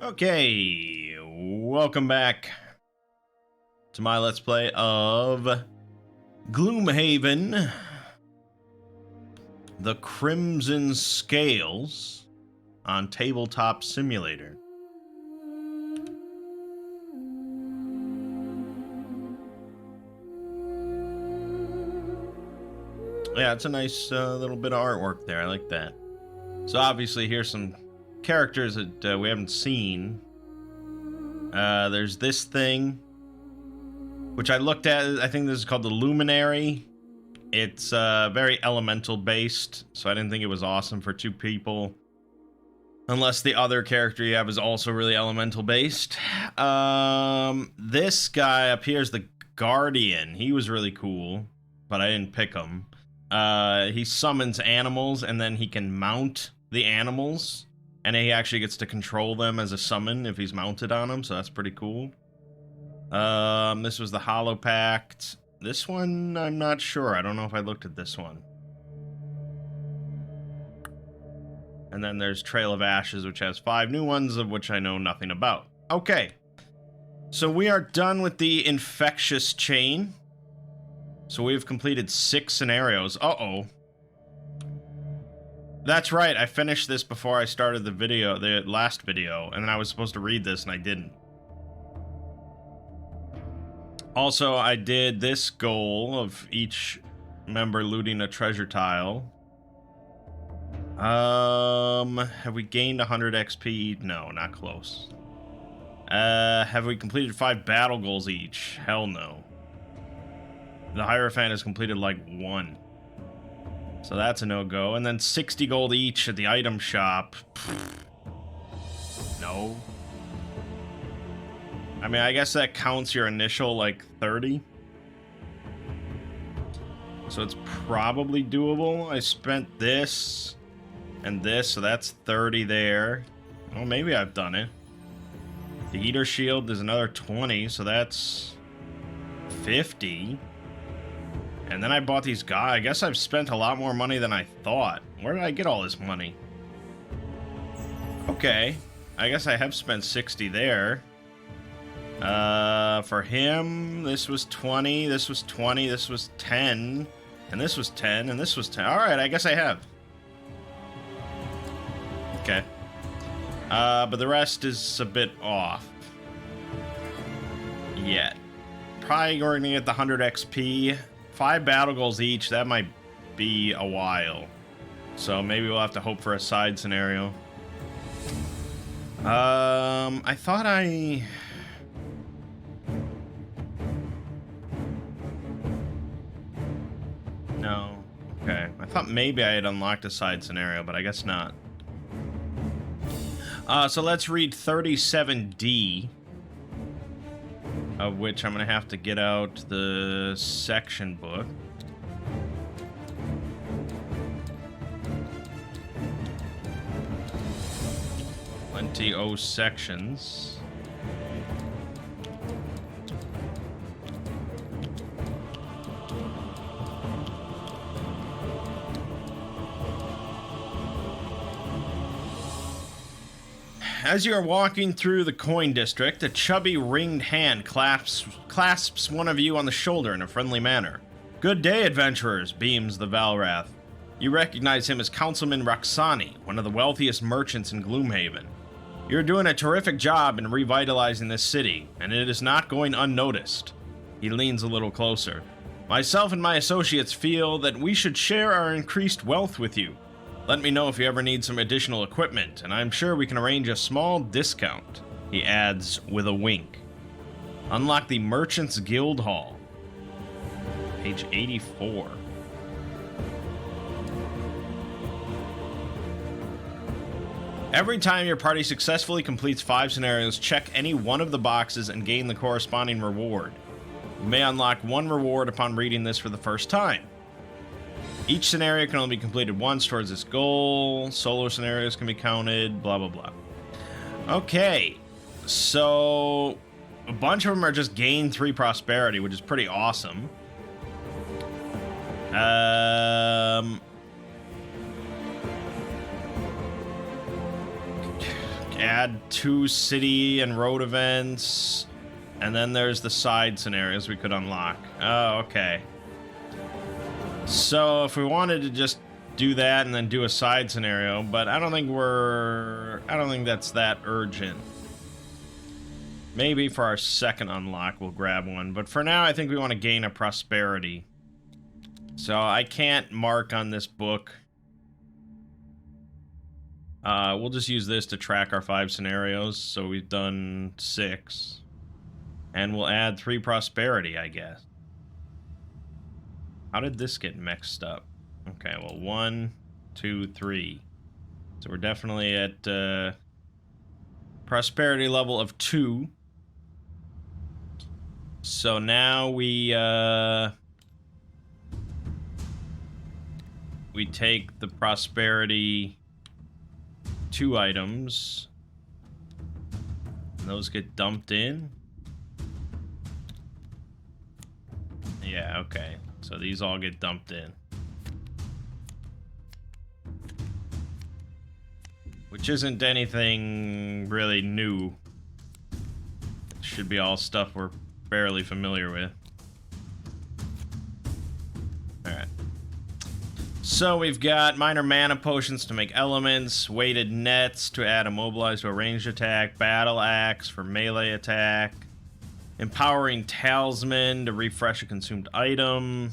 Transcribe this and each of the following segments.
Okay, welcome back to my Let's Play of Gloomhaven, the Crimson Scales on Tabletop Simulator. Yeah, it's a nice little bit of artwork there. I like that. So obviously here's some characters that we haven't seen. There's this thing, which I looked at. I think this is called the Luminary. It's very elemental based, so I didn't think it was awesome for two people. Unless the other character you have is also really elemental based. This guy up here is the Guardian. He was really cool, but I didn't pick him. He summons animals, and then he can mount the animals. And he actually gets to control them as a summon if he's mounted on them, so that's pretty cool. This was the Hollow Pact. This one, I'm not sure. I don't know if I looked at this one. And then there's Trail of Ashes, which has 5 new ones, of which I know nothing about. Okay. So we are done with the Infectious Chain. So we've completed 6 scenarios. Uh-oh. That's right, I finished this before I started the video, the last video, and then I was supposed to read this and I didn't. Also, I did this goal of each member looting a treasure tile. Have we gained 100 XP? No, not close. Have we completed 5 battle goals each? Hell no. The Hierophant has completed like 1. So that's a no-go. And then 60 gold each at the item shop. No. I mean, I guess that counts your initial, like, 30. So it's probably doable. I spent this and this, so that's 30 there. Well, maybe I've done it. The Eater Shield is another 20, so that's 50. And then I bought these guys. I guess I've spent a lot more money than I thought. Where did I get all this money? Okay. I guess I have spent 60 there. For him, this was 20, this was 20, this was 10, and this was 10, and this was 10. Alright, I guess I have. Okay. But the rest is a bit off. Yet. Probably going to get the 100 XP. 5 battle goals each, that might be a while. So maybe we'll have to hope for a side scenario. I thought I... No. Okay. I thought maybe I had unlocked a side scenario, but I guess not. So let's read 37D. Of which I'm going to have to get out the section book. Plenty O sections. As you are walking through the coin district, a chubby ringed hand clasps one of you on the shoulder in a friendly manner. "Good day, adventurers," beams the Valrath. You recognize him as Councilman Roxani, one of the wealthiest merchants in Gloomhaven. You're doing a terrific job in revitalizing this city, and it is not going unnoticed. He leans a little closer. "Myself and my associates feel that we should share our increased wealth with you. Let me know if you ever need some additional equipment, and I'm sure we can arrange a small discount," he adds with a wink. Unlock the Merchant's Guild Hall. Page 84. Every time your party successfully completes 5 scenarios, check any one of the boxes and gain the corresponding reward. You may unlock 1 reward upon reading this for the first time. Each scenario can only be completed once towards this goal. Solo scenarios can be counted, blah, blah, blah. Okay, so a bunch of them are just gain 3 prosperity, which is pretty awesome. add 2 city and road events, and then there's the side scenarios we could unlock. Oh, okay. So if we wanted to just do that and then do a side scenario, but I don't think that's that urgent. Maybe for our second unlock we'll grab one, but for now I think we want to gain a prosperity. So I can't mark on this book. We'll just use this to track our 5 scenarios, so we've done 6. And we'll add 3 prosperity, I guess. How did this get mixed up? Okay, well, 1, 2, 3. So we're definitely at prosperity level of 2. So now we take the prosperity 2 items, and those get dumped in. Yeah, okay. So these all get dumped in. Which isn't anything really new. It should be all stuff we're fairly familiar with. Alright. So we've got minor mana potions to make elements, weighted nets to add immobilize to a ranged attack, battle axe for melee attack, empowering talisman to refresh a consumed item.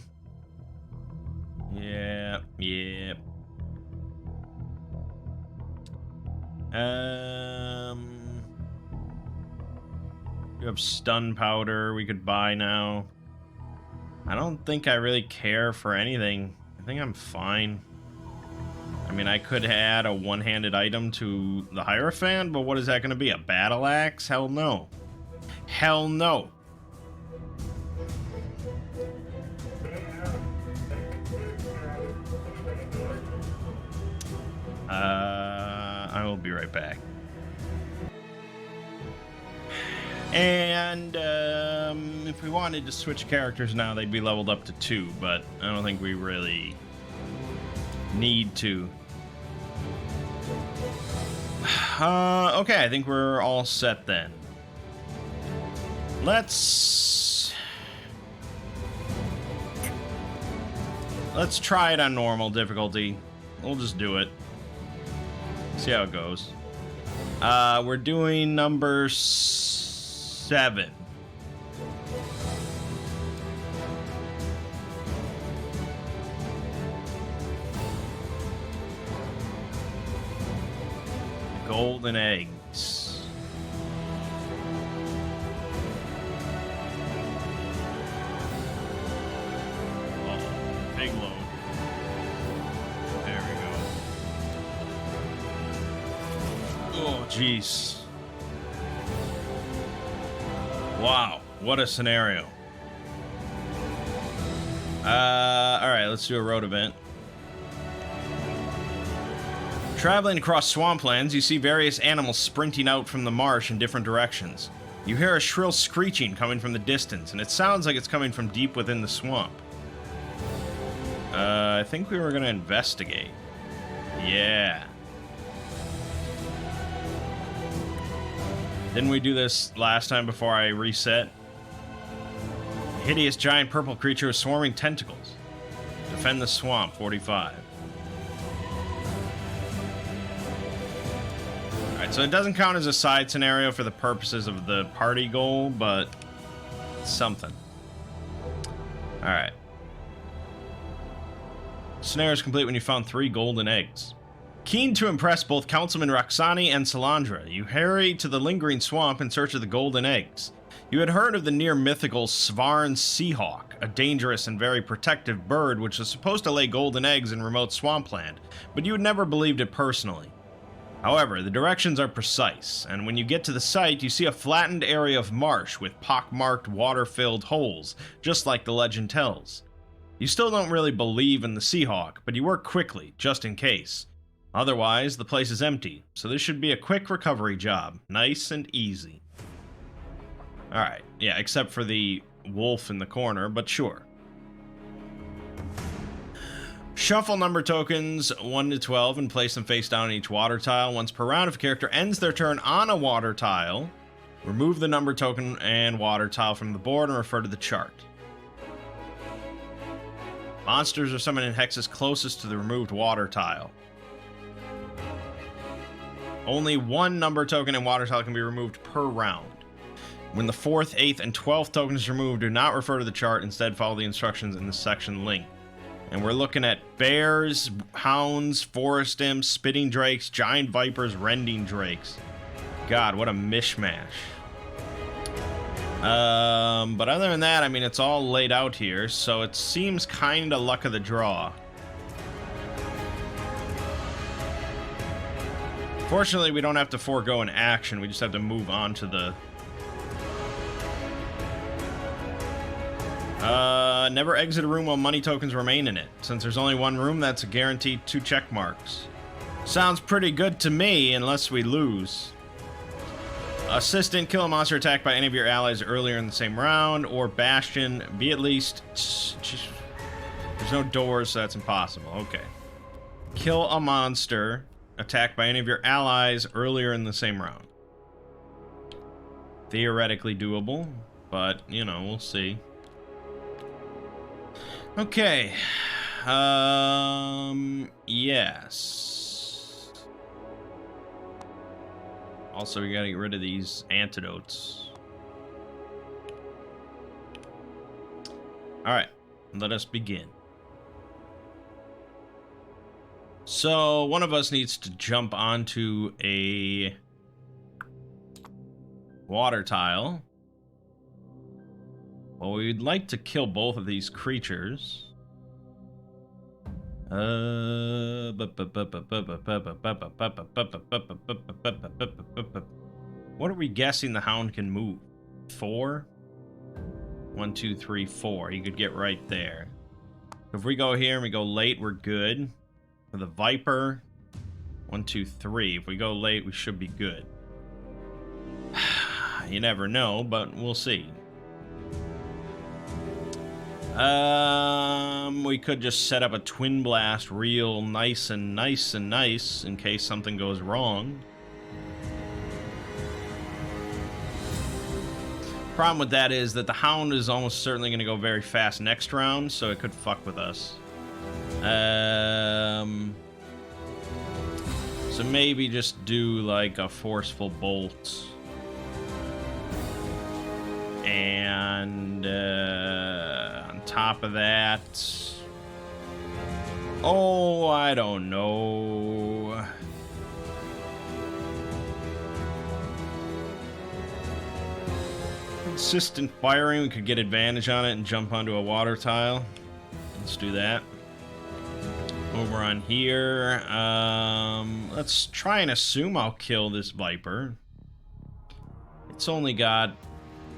Yeah. You have stun powder we could buy now. I don't think I really care for anything. I think I'm fine. I mean, I could add a one-handed item to the Hierophant, but what is that going to be? A battle axe? Hell no. Hell no. I will be right back. And if we wanted to switch characters now, they'd be leveled up to 2, but I don't think we really need to. Okay, I think we're all set then. Let's try it on normal difficulty. We'll just do it. See how it goes. We're doing number 7. Golden eggs. Oh, big load. There we go. Oh, jeez. Wow, what a scenario. Alright, let's do a road event. Traveling across swamplands, you see various animals sprinting out from the marsh in different directions. You hear a shrill screeching coming from the distance, and it sounds like it's coming from deep within the swamp. I think we were gonna investigate. Yeah. Didn't we do this last time before I reset? A hideous giant purple creature with swarming tentacles. Defend the swamp, 45. Alright, so it doesn't count as a side scenario for the purposes of the party goal, but it's something. Alright. Scenario is complete when you found 3 golden eggs. Keen to impress both Councilman Roxani and Salandra, you hurry to the lingering swamp in search of the golden eggs. You had heard of the near-mythical Svarn Seahawk, a dangerous and very protective bird which was supposed to lay golden eggs in remote swampland, but you had never believed it personally. However, the directions are precise, and when you get to the site, you see a flattened area of marsh with pockmarked, water-filled holes, just like the legend tells. You still don't really believe in the Seahawk, but you work quickly, just in case. Otherwise, the place is empty, so this should be a quick recovery job. Nice and easy. Alright, yeah, except for the wolf in the corner, but sure. Shuffle number tokens 1 to 12 and place them face down on each water tile. Once per round, if a character ends their turn on a water tile, remove the number token and water tile from the board and refer to the chart. Monsters are summoned in hexes closest to the removed water tile. Only one number token and water tile can be removed per round. When the 4th, 8th, and 12th token is removed, do not refer to the chart. Instead, follow the instructions in the section linked. And we're looking at bears, hounds, forest imps, spitting drakes, giant vipers, rending drakes. God, what a mishmash. But other than that, I mean, it's all laid out here, so it seems kind of luck of the draw. Fortunately, we don't have to forego an action. We just have to move on to the... never exit a room while money tokens remain in it. Since there's only one room, that's a guaranteed 2 check marks. Sounds pretty good to me, unless we lose. Assistant, kill a monster attacked by any of your allies earlier in the same round, or Bastion, be at least... There's no doors, so that's impossible. Okay. Kill a monster attacked by any of your allies earlier in the same round. Theoretically doable, but, you know, we'll see. Okay. Yes. Also, we gotta get rid of these antidotes. Alright, let us begin. So, one of us needs to jump onto a water tile. Well, we'd like to kill both of these creatures. What are we guessing the hound can move? 4? 1, 2, 3, 4. You could get right there. If we go here and we go late, we're good. For the viper, 1, 2, 3. If we go late, we should be good. You never know, but we'll see. We could just set up a twin blast real nice and nice and nice in case something goes wrong. Problem with that is that the hound is almost certainly going to go very fast next round, so it could fuck with us. So maybe just do like a forceful bolt. And on top of that, oh, I don't know. Consistent firing, we could get advantage on it and jump onto a water tile. Let's do that. Over on here, let's try and assume I'll kill this viper. It's only got,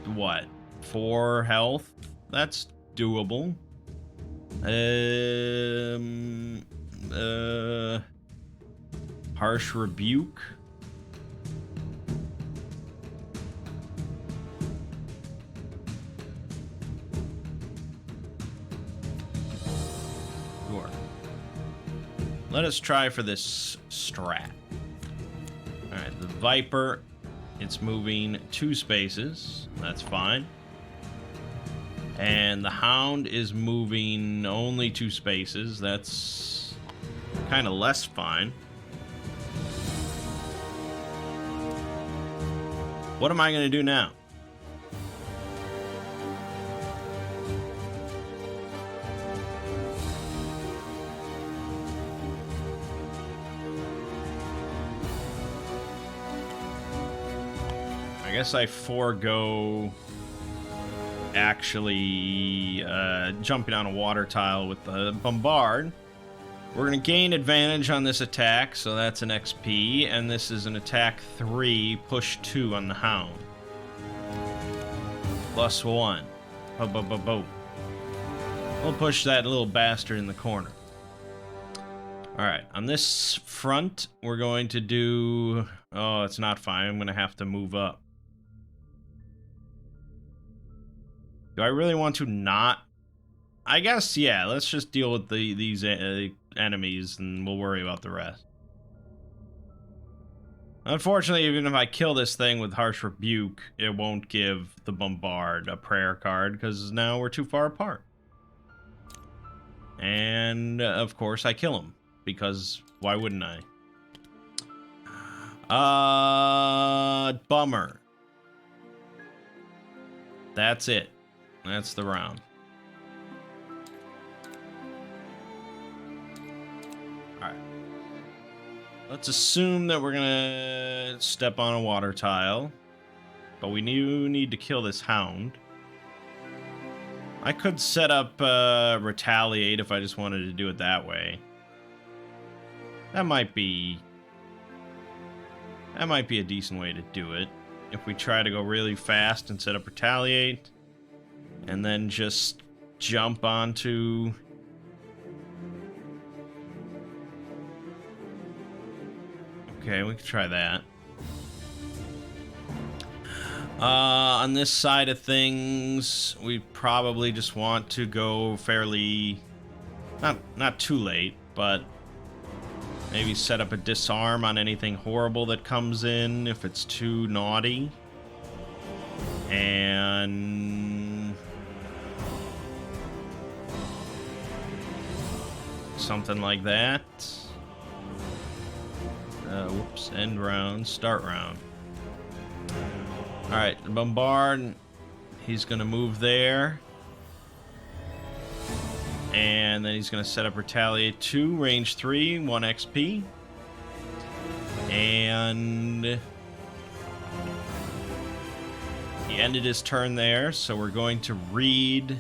what, 4 health? That's doable. Harsh rebuke. Sure. Let us try for this strat. Alright, the viper, it's moving 2 spaces. That's fine. And the hound is moving only 2 spaces. That's kind of less fine. What am I going to do now? I guess I forego actually jumping on a water tile with the bombard. We're going to gain advantage on this attack, so that's an XP, and this is an attack 3, push 2 on the hound. +1. Bo-bo-bo-bo. We'll push that little bastard in the corner. Alright, on this front, we're going to do... Oh, it's not fine. I'm going to have to move up. Do I really want to not I guess, yeah, let's just deal with these enemies and we'll worry about the rest. Unfortunately, even if I kill this thing with Harsh Rebuke, it won't give the Bombard a prayer card because now we're too far apart. And, of course, I kill him because why wouldn't I? Bummer. That's it. That's the round. Alright. Let's assume that we're gonna step on a water tile. But we need to kill this hound. I could set up Retaliate if I just wanted to do it that way. That might be a decent way to do it. If we try to go really fast and set up Retaliate, and then just jump onto... Okay, we can try that. On this side of things, we probably just want to go fairly... Not too late, but... maybe set up a disarm on anything horrible that comes in if it's too naughty. And... something like that. Whoops, end round, start round. Alright, the Bombard, he's gonna move there. And then he's gonna set up Retaliate 2, range 3, 1 XP. And he ended his turn there, so we're going to read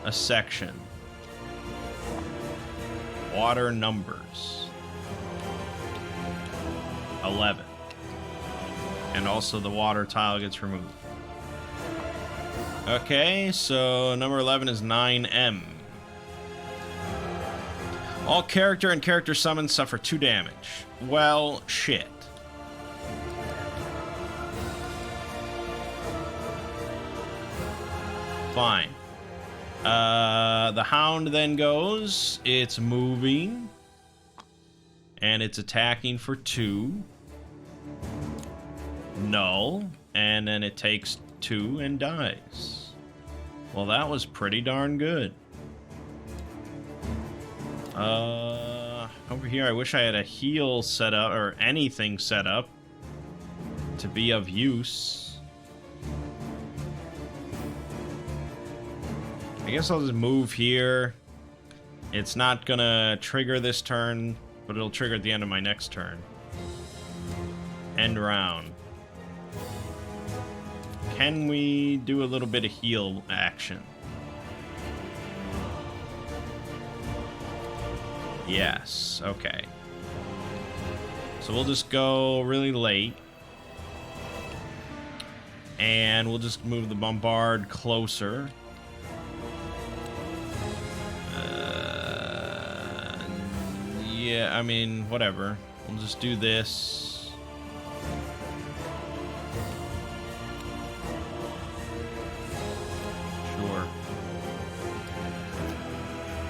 a section. Water numbers. 11. And also the water tile gets removed. Okay, so number 11 is 9M. All character and character summons suffer 2 damage. Well, shit. Fine. The hound then goes. It's moving. And it's attacking for 2. Null. And then it takes 2 and dies. Well, that was pretty darn good. Over here, I wish I had a heal set up, or anything set up to be of use. I guess I'll just move here. It's not gonna trigger this turn, but it'll trigger at the end of my next turn. End round. Can we do a little bit of heal action? Yes, okay. So we'll just go really late. And we'll just move the Bombard closer. Yeah, I mean, whatever. We'll just do this. Sure.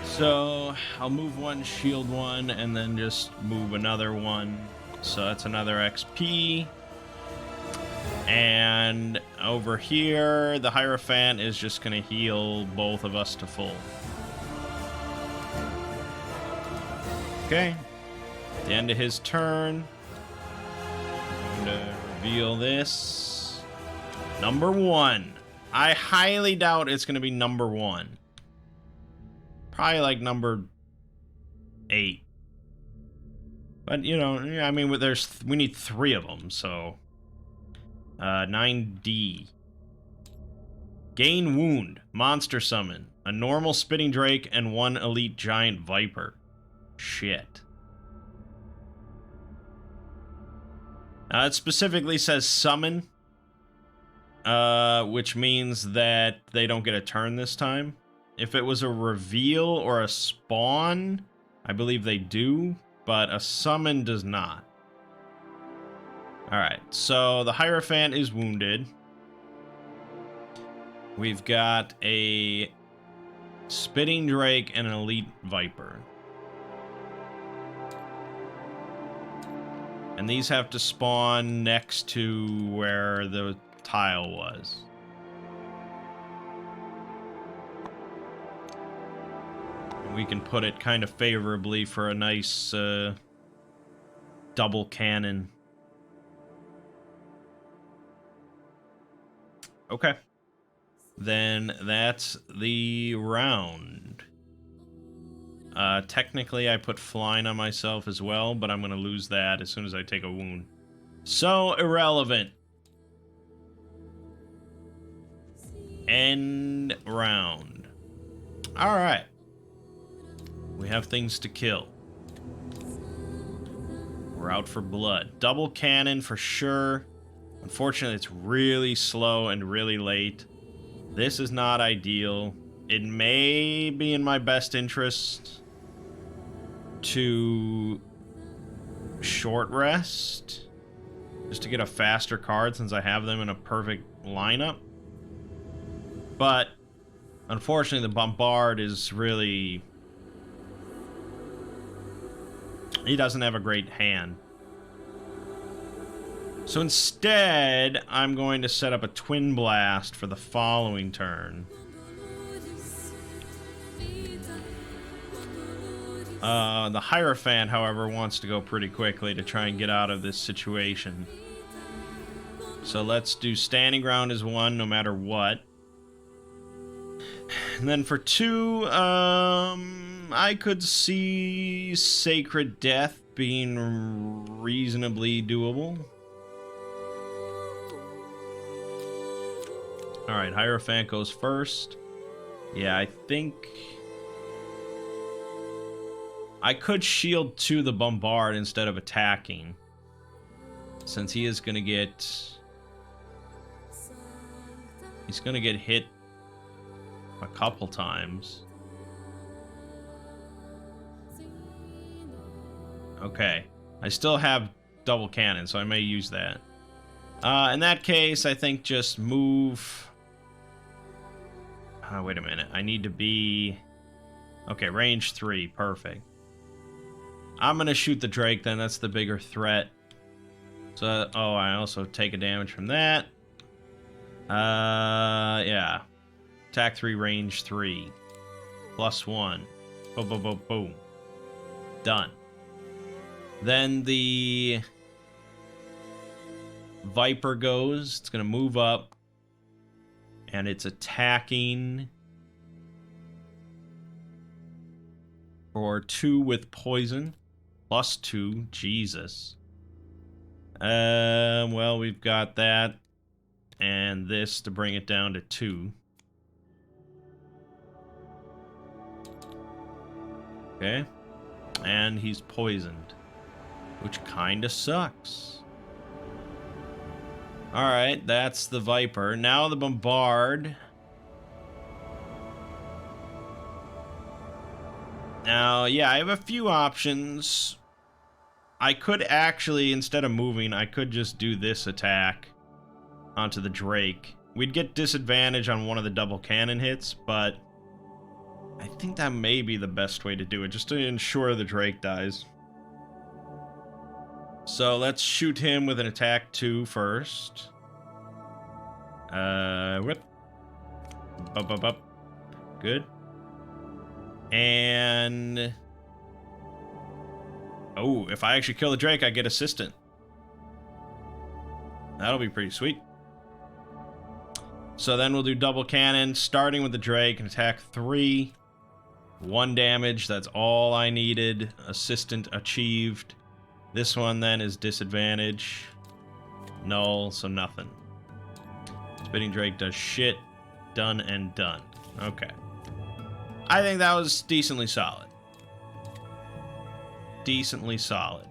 So, I'll move one, shield one, and then just move another one. So that's another XP. And over here, the Hierophant is just going to heal both of us to full. Okay. At the end of his turn, I'm going to reveal this. Number 1. I highly doubt it's going to be number 1. Probably like number 8. But, you know, I mean, we need 3 of them, so... 9D. Gain Wound. Monster Summon. A normal Spitting Drake and 1 Elite Giant Viper. Shit. It specifically says Summon. Which means that they don't get a turn this time. If it was a reveal or a spawn, I believe they do, but a summon does not. Alright, so the Hierophant is wounded. We've got a Spitting Drake and an Elite Viper. And these have to spawn next to where the tile was. And we can put it kind of favorably for a nice double cannon. Okay. Then that's the round. Technically, I put flying on myself as well, but I'm going to lose that as soon as I take a wound. So irrelevant. End round. Alright. We have things to kill. We're out for blood. Double cannon for sure. Unfortunately, it's really slow and really late. This is not ideal. It may be in my best interest to short rest just to get a faster card since I have them in a perfect lineup. But unfortunately, the Bombard is really... he doesn't have a great hand. So instead, I'm going to set up a Twin Blast for the following turn. The Hierophant, however, wants to go pretty quickly to try and get out of this situation. So let's do Standing Ground as 1, no matter what. And then for 2, I could see Sacred Death being reasonably doable. Alright, Hierophant goes first. Yeah, I think... I could shield to the Bombard instead of attacking, since he is going to get... he's going to get hit a couple times. Okay. I still have double cannon, so I may use that. In that case, I think just move... wait a minute. I need to be... okay, range 3. Perfect. I'm going to shoot the Drake then. That's the bigger threat. So, oh, I also take a damage from that. Yeah. Attack 3, range 3. +1. Boom, boom, boom, boom. Done. Then the Viper goes. It's going to move up. And it's attacking for 2 with poison. +2. Jesus. Well, we've got that. And this to bring it down to 2. Okay. And he's poisoned, which kinda sucks. Alright, that's the Viper. Now the Bombard. Now, yeah, I have a few options. I could actually, instead of moving, I could just do this attack onto the Drake. We'd get disadvantage on one of the double cannon hits, but I think that may be the best way to do it, just to ensure the Drake dies. So let's shoot him with an attack 2 first. Whip. Bup, bup, bup. Good. And... oh, if I actually kill the Drake, I get Assistant. That'll be pretty sweet. So then we'll do double cannon, starting with the Drake, and attack 3. 1 damage, that's all I needed. Assistant achieved. This one then is disadvantage. Null, so nothing. Spitting Drake does shit. Done and done. Okay. I think that was decently solid. Decently solid.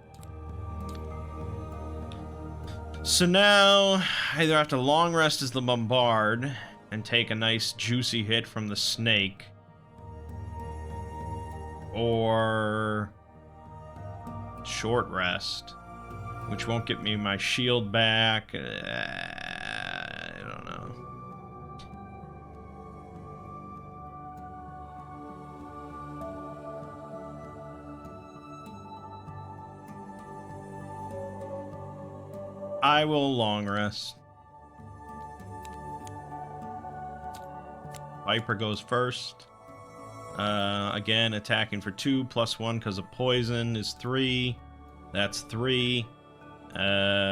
So now, I either have to long rest as the Bombard and take a nice juicy hit from the Snake, or short rest, which won't get me my shield back. I don't know. I will long rest. Viper goes first. Again, attacking for 2, +1 because of poison is 3. That's 3.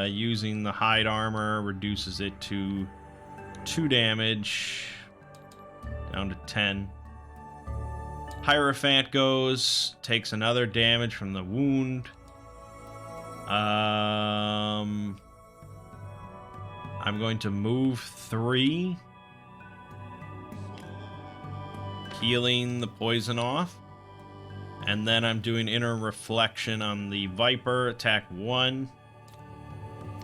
Using the hide armor reduces it to 2 damage. Down to 10. Hierophant goes, takes another damage from the wound. I'm going to move 3. Healing the poison off. And then I'm doing Inner Reflection on the Viper. Attack 1.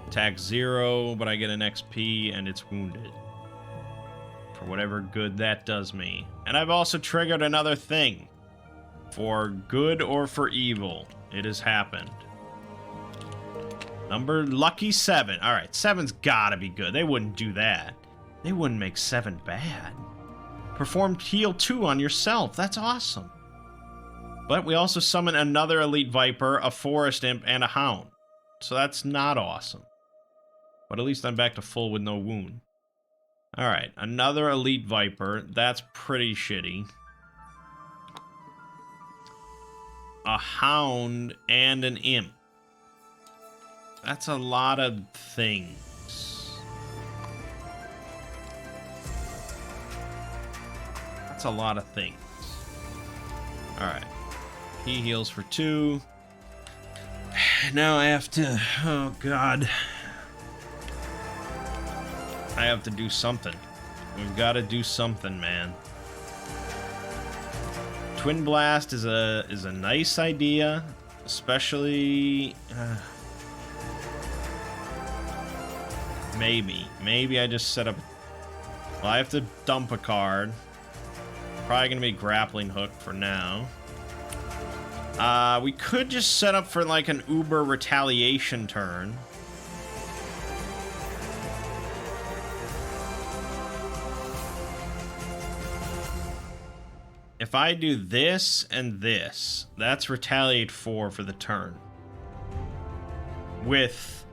Attack 0, but I get an XP and it's wounded. For whatever good that does me. And I've also triggered another thing. For good or for evil, it has happened. Number lucky 7. Alright, 7's gotta be good. They wouldn't do that. They wouldn't make 7 bad. Perform heal 2 on yourself. That's awesome. But we also summon another Elite Viper, a Forest Imp, and a Hound. So that's not awesome. But at least I'm back to full with no wound. Alright, another Elite Viper. That's pretty shitty. A Hound and an Imp. That's a lot of things. That's a lot of things. Alright. He heals for 2. Now I have to... Oh, God. I have to do something. We've got to do something, man. Twin Blast is a nice idea, especially... Maybe I just set up... Well, I have to dump a card. Probably going to be Grappling Hook for now. We could just set up for like an Uber Retaliation turn. If I do this and this, that's Retaliate 4 for the turn. With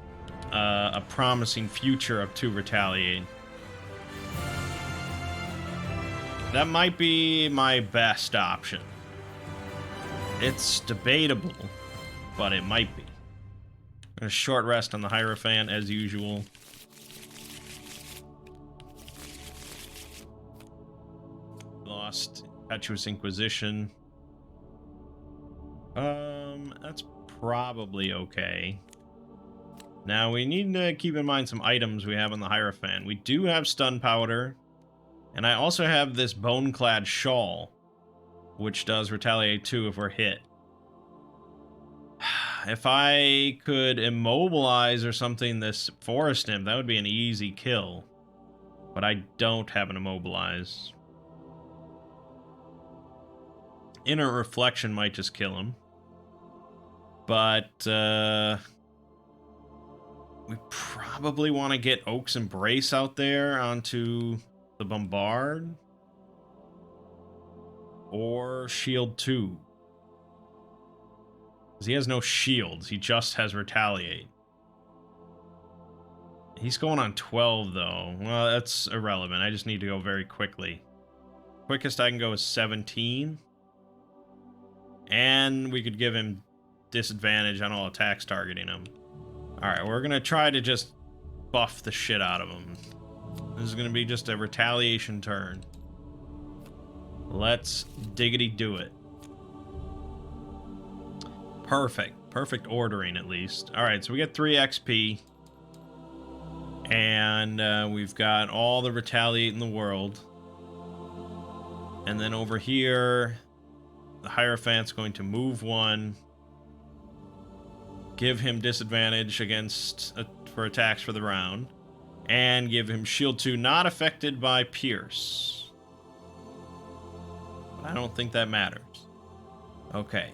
a promising future of 2 Retaliate. That might be my best option. It's debatable, but it might be. I'm gonna short rest on the Hierophant as usual. Lost Impetuous Inquisition. That's probably okay. Now we need to keep in mind some items we have on the Hierophant. We do have Stun Powder, and I also have this Bone-Clad Shawl, which does Retaliate 2 if we're hit. If I could immobilize or something this Forest Imp, that would be an easy kill. But I don't have an immobilize. Inner Reflection might just kill him. But, we probably want to get Oak's Embrace out there onto the Bombard. Or Shield 2. Because he has no shields, he just has Retaliate. He's going on 12, though. Well, that's irrelevant. I just need to go very quickly. Quickest I can go is 17. And we could give him disadvantage on all attacks targeting him. Alright, we're going to try to just buff the shit out of him. This is going to be just a retaliation turn. Let's diggity do it. Perfect. Perfect ordering, at least. Alright, so we get 3 XP. And we've got all the Retaliate in the world. And then over here, the Hierophant's going to move 1. Give him disadvantage against for attacks for the round. And give him shield 2, not affected by Pierce. But I don't think that matters. Okay.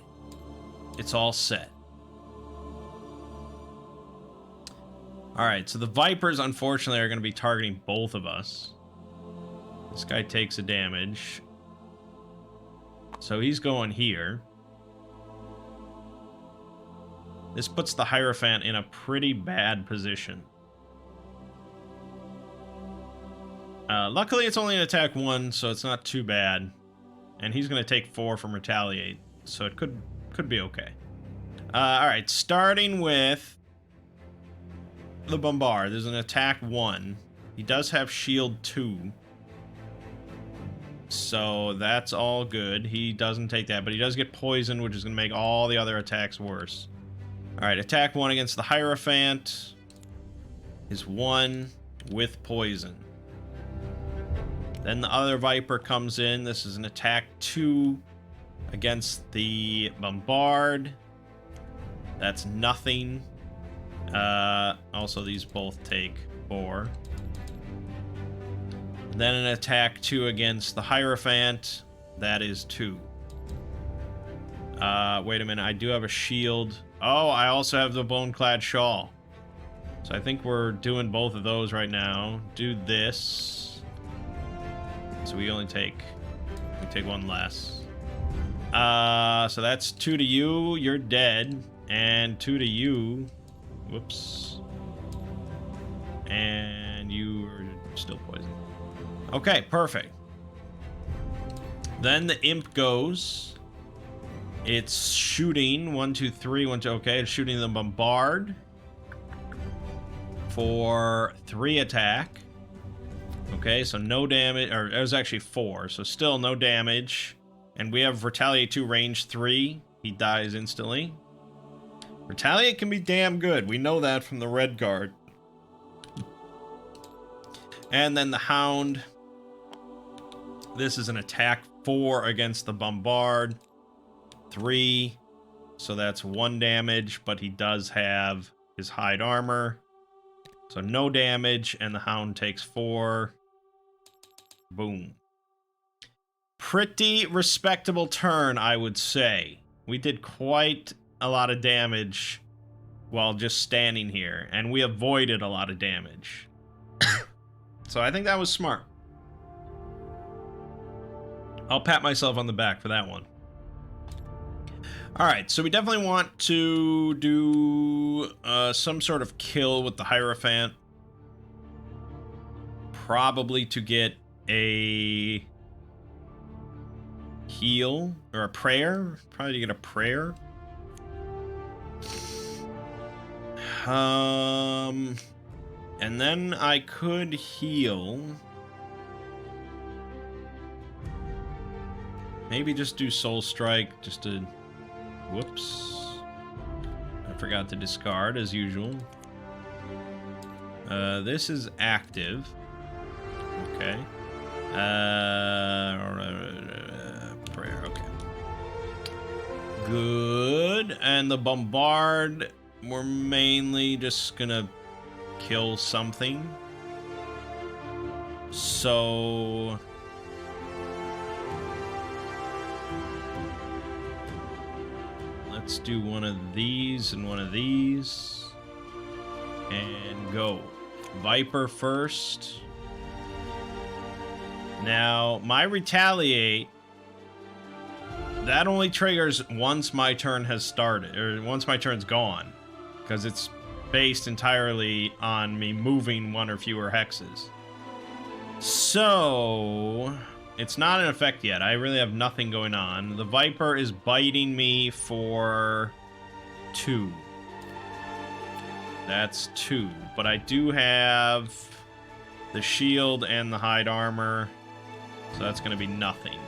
It's all set. Alright, so the Vipers, unfortunately, are going to be targeting both of us. This guy takes a damage. So he's going here. This puts the Hierophant in a pretty bad position. Luckily, it's only an attack 1, so it's not too bad. And he's going to take 4 from Retaliate, so it could be okay. Alright, starting with the Bombard. There's an attack 1. He does have shield 2. So that's all good. He doesn't take that, but he does get poisoned, which is going to make all the other attacks worse. Alright, attack 1 against the Hierophant is 1 with poison. Then the other Viper comes in. This is an attack 2 against the Bombard. That's nothing. Also, these both take 4. Then an attack 2 against the Hierophant. That is 2. Wait a minute. I do have a shield. Oh, I also have the Bone-Clad Shawl. So I think we're doing both of those right now. Do this. So we only take... we take 1 less. So that's 2 to you. You're dead. And 2 to you. Whoops. And you are still poisoned. Okay, perfect. Then the Imp goes. It's shooting 1, 2, 3, 1, 2. Okay, it's shooting the Bombard for 3 attack. Okay, so no damage, or it was actually 4, so still no damage. And we have Retaliate 2 range 3. He dies instantly. Retaliate can be damn good. We know that from the red guard. And then the Hound. This is an attack 4 against the Bombard. 3. So that's 1 damage, but he does have his hide armor. So no damage, and the Hound takes 4. Boom. Pretty respectable turn, I would say. We did quite a lot of damage while just standing here, and we avoided a lot of damage. So I think that was smart. I'll pat myself on the back for that one. Alright, so we definitely want to do some sort of kill with the Hierophant. Probably to get a heal, or a prayer. Probably to get a prayer. And then I could heal. Maybe just do Soul Strike, just to... Whoops. I forgot to discard, as usual. This is active. Okay. Prayer, okay. Good. And the Bombard, we're mainly just gonna kill something. So... let's do one of these and one of these. And go. Viper first. Now, my Retaliate, that only triggers once my turn has started, or once my turn's gone, because it's based entirely on me moving 1 or fewer hexes. So, it's not in effect yet. I really have nothing going on. The Viper is biting me for 2. That's 2. But I do have the shield and the hide armor, so that's going to be nothing.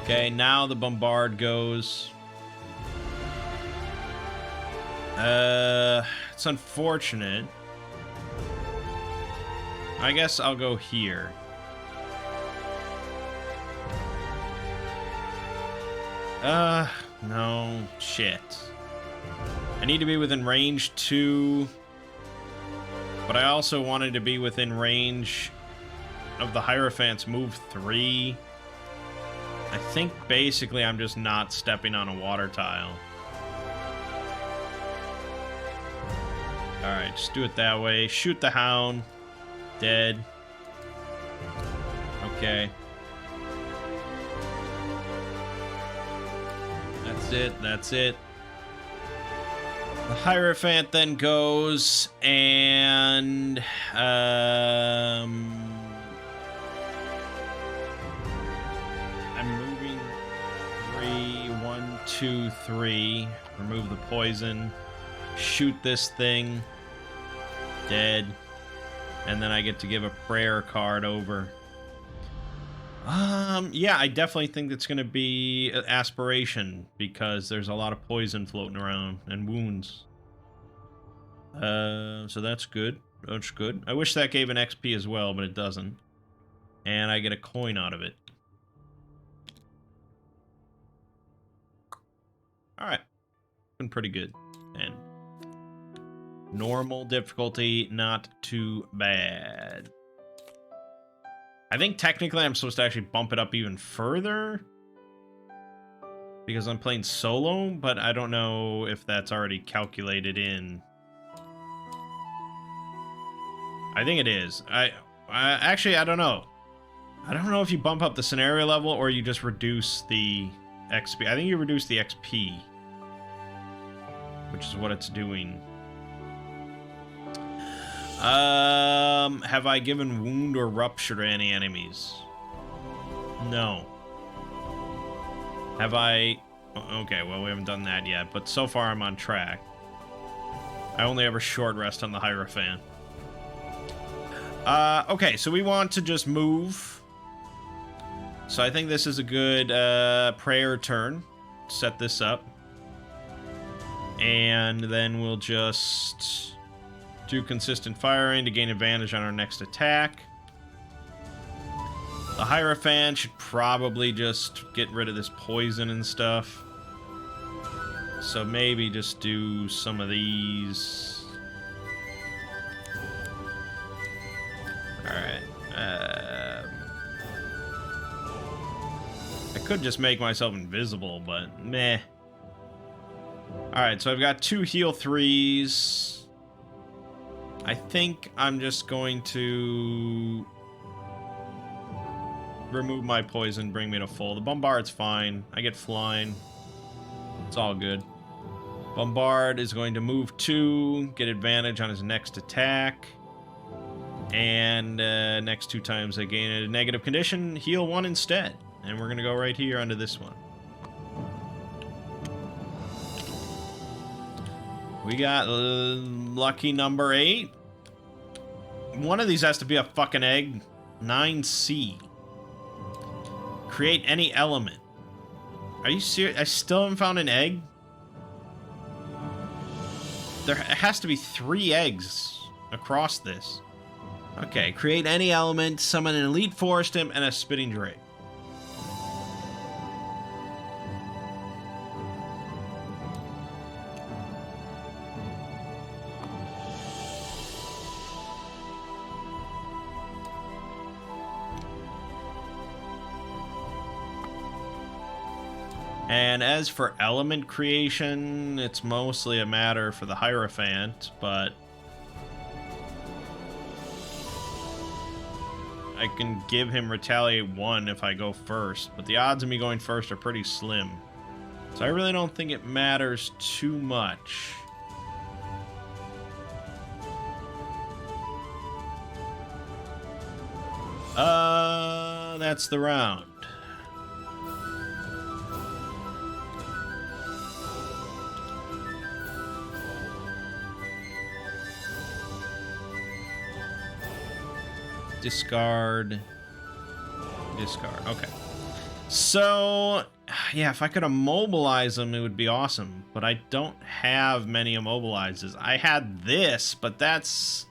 Okay, now the Bombard goes. It's unfortunate. I guess I'll go here. No, shit. I need to be within range 2, but I also wanted to be within range of the Hierophant's move 3. I think basically I'm just not stepping on a water tile. Alright, just do it that way. Shoot the Hound. Dead. Okay. That's it, that's it. The Hierophant then goes and 3, remove the poison, shoot this thing, dead, and then I get to give a prayer card over. Yeah, I definitely think that's going to be aspiration, because there's a lot of poison floating around and wounds. So that's good. That's good. I wish that gave an XP as well, but it doesn't. And I get a coin out of it. Alright. Been pretty good. And normal difficulty, not too bad. I think technically I'm supposed to actually bump it up even further, because I'm playing solo, but I don't know if that's already calculated in. I think it is. Actually, I don't know. I don't know if you bump up the scenario level or you just reduce the XP. I think you reduce the XP, which is what it's doing. Have I given wound or rupture to any enemies? No. Have I? Okay, well, we haven't done that yet, but so far I'm on track. I only have a short rest on the Hierophant. Okay, so we want to just move. So I think this is a good prayer turn. Set this up. And then we'll just do consistent firing to gain advantage on our next attack. The Hierophant should probably just get rid of this poison and stuff. So maybe just do some of these. Alright. I could just make myself invisible, but meh. Alright, so I've got 2 heal 3s. I think I'm just going to remove my poison, bring me to full. The Bombard's fine. I get flying. It's all good. Bombard is going to move 2, get advantage on his next attack. And next 2 times I gain a negative condition, heal 1 instead. And we're going to go right here onto this one. We got lucky number 8. One of these has to be a fucking egg. 9C. Create any element. Are you serious? I still haven't found an egg? There has to be 3 eggs across this. Okay, create any element, summon an elite forest imp, and a spitting drake. And as for element creation, it's mostly a matter for the Hierophant, but I can give him Retaliate 1 if I go first, but the odds of me going first are pretty slim. So I really don't think it matters too much. That's the round. Discard. Discard. Okay. So, yeah, if I could immobilize them, it would be awesome. But I don't have many immobilizes. I had this, but that's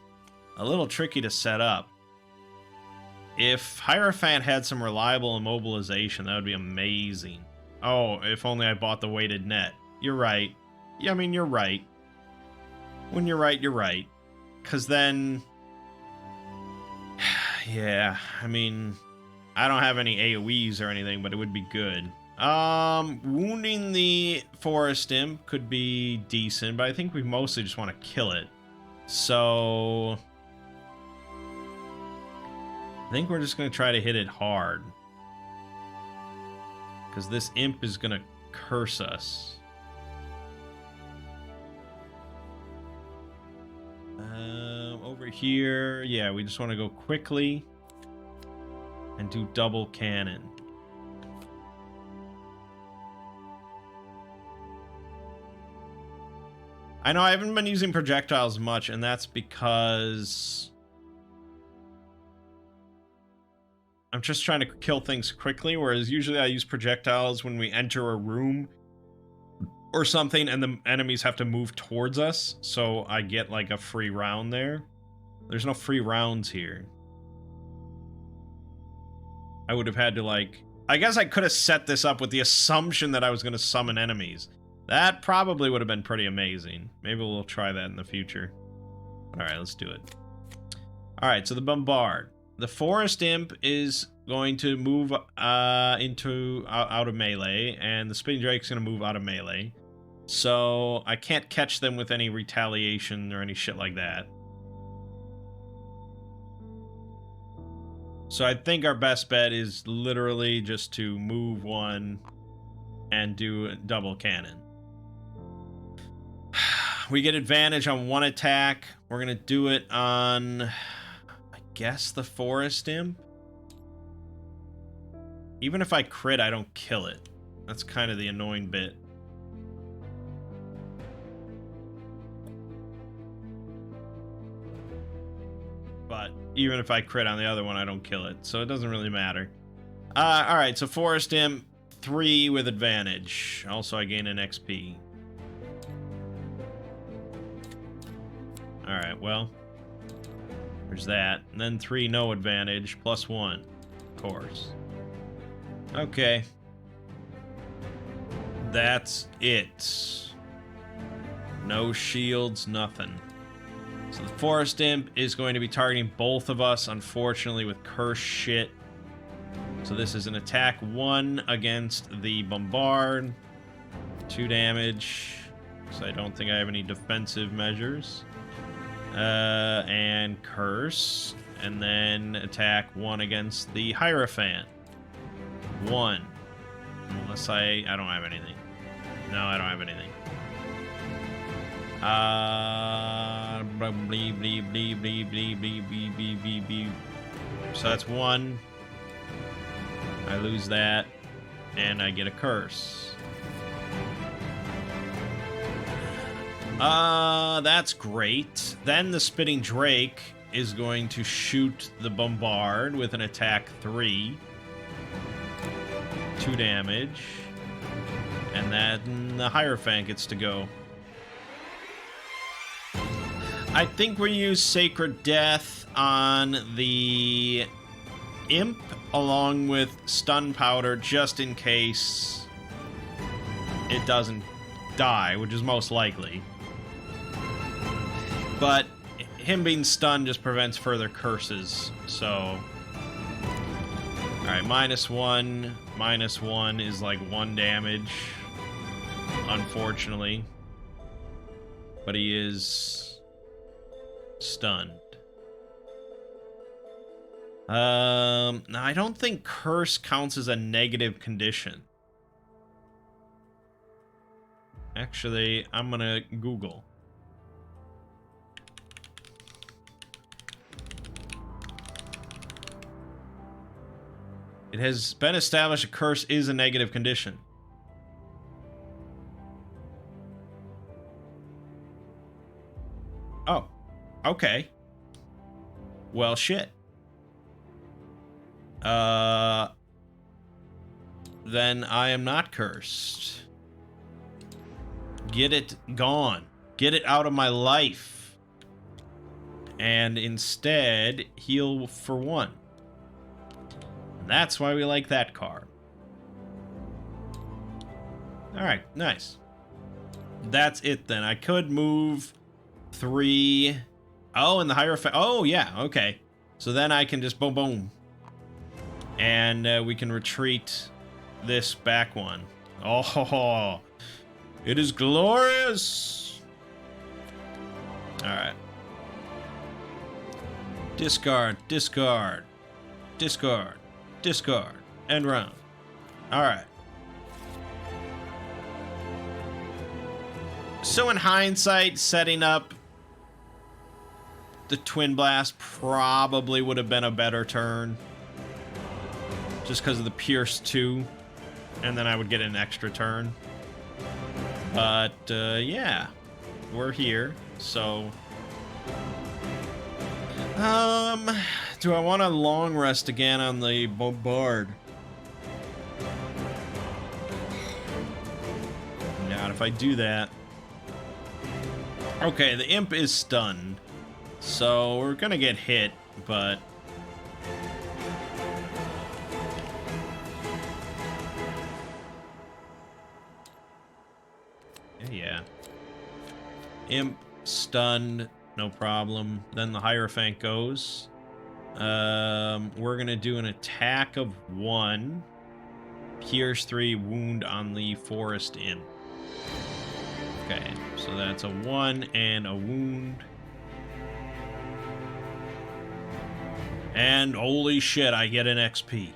a little tricky to set up. If Hierophant had some reliable immobilization, that would be amazing. Oh, if only I bought the weighted net. You're right. Yeah, I mean, you're right. When you're right, you're right. Because then... yeah, I mean, I don't have any AoEs or anything, but it would be good. Wounding the forest imp could be decent, but I think we mostly just want to kill it. So... I think we're just going to try to hit it hard. Because this imp is going to curse us. Over here, yeah, we just want to go quickly and do double cannon. I know I haven't been using projectiles much, and that's because I'm just trying to kill things quickly, whereas usually I use projectiles when we enter a room or something and the enemies have to move towards us, so I get like a free round there. There's no free rounds here. I would have had to like... I guess I could have set this up with the assumption that I was going to summon enemies. That probably would have been pretty amazing. Maybe we'll try that in the future. Alright, let's do it. Alright, so the Bombard. The Forest Imp is going to move out of melee, and the Spinning Drake's going to move out of melee. So I can't catch them with any retaliation or any shit like that. So I think our best bet is literally just to move one and do a double cannon. We get advantage on one attack. We're going to do it on, I guess, the Forest Imp. Even if I crit, I don't kill it. That's kind of the annoying bit. But even if I crit on the other one, I don't kill it. So it doesn't really matter. Alright, so Forest Imp, 3 with advantage. Also, I gain an XP. Alright, well. There's that. And then 3 no advantage, plus 1. Of course. Okay. That's it. No shields, nothing. So the Forest Imp is going to be targeting both of us, unfortunately, with curse shit. So this is an attack 1 against the Bombard. 2 damage. So I don't think I have any defensive measures. And curse. And then attack 1 against the Hierophant. 1. Unless I don't have anything. No, I don't have anything. So that's 1. I lose that, and I get a curse. That's great. Then the Spitting Drake is going to shoot the Bombard with an attack 3. 2 damage. And then the Hierophant gets to go. I think we use Sacred Death on the Imp along with Stun Powder just in case it doesn't die, which is most likely. But him being stunned just prevents further curses, so... Alright, -1. -1 is like 1 damage, unfortunately. But he is... stunned. Now I don't think curse counts as a negative condition. Actually, I'm gonna Google. It has been established a curse is a negative condition. Oh. Okay. Well, shit. Then I am not cursed. Get it gone. Get it out of my life. And instead, heal for 1. That's why we like that card. Alright, nice. That's it then. I could move 3... Oh, and the Hierophant. Oh, yeah, okay. So then I can just boom, boom. And we can retreat this back one. Oh, it is glorious. All right. Discard, discard, discard, discard, end round. All right. So in hindsight, setting up the Twin Blast probably would have been a better turn. Just because of the Pierce 2. And then I would get an extra turn. But, yeah. we're here, so... do I want to long rest again on the bombard? Not if I do that. Okay, the imp is stunned, so we're gonna get hit, but... Yeah. Imp, stunned, no problem. Then the Hierophant goes. We're gonna do an attack of 1. Pierce 3, wound on the forest imp. Okay, so that's a 1 and a wound. And holy shit, I get an XP.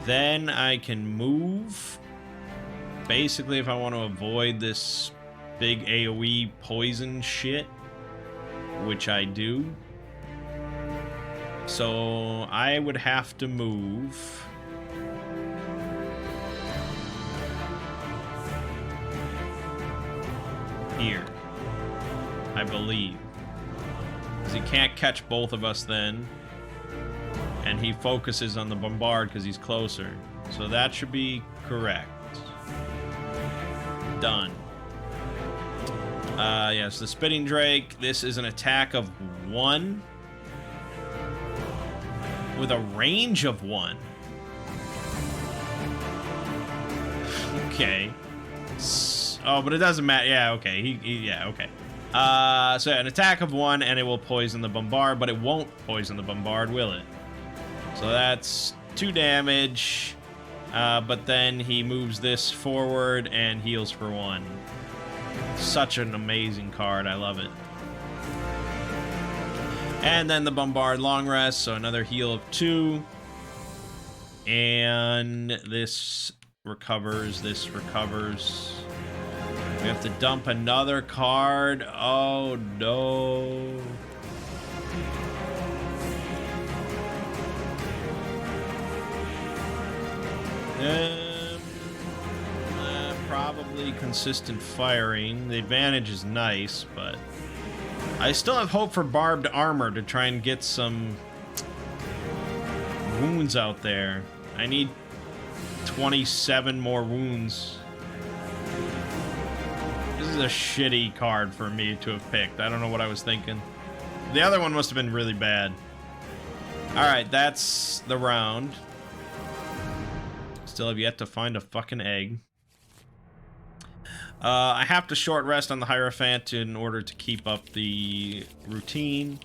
Then I can move. Basically, if I want to avoid this big AoE poison shit, which I do. So I would have to move. Here, I believe. Because he can't catch both of us then. And he focuses on the bombard because he's closer. So that should be correct. Done. Yes, the Spitting Drake. This is an attack of 1. With a range of 1. Okay. Oh, but it doesn't matter. Yeah, okay. Yeah, okay. So an attack of 1, and it will poison the bombard, but it won't poison the bombard, will it? So that's 2 damage. But then he moves this forward and heals for 1. Such an amazing card. I love it. And then the bombard long rest, so another heal of 2. And this recovers. This recovers. We have to dump another card. Oh no. Probably consistent firing. The advantage is nice, but I still have hope for barbed armor to try and get some wounds out there. I need 27 more wounds. This is a shitty card for me to have picked. I don't know what I was thinking. The other one must have been really bad. Alright, that's the round. Still have yet to find a fucking egg. I have to short rest on the Hierophant in order to keep up the routine.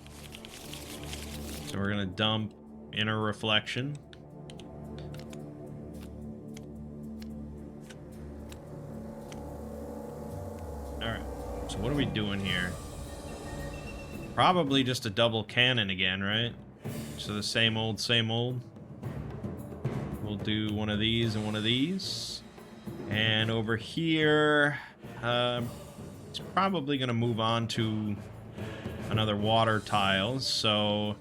So we're gonna dump Inner Reflection. Alright, so what are we doing here? Probably just a double cannon again, right? So the same old, same old. We'll do one of these and one of these. And over here, it's probably going to move on to another water tile. So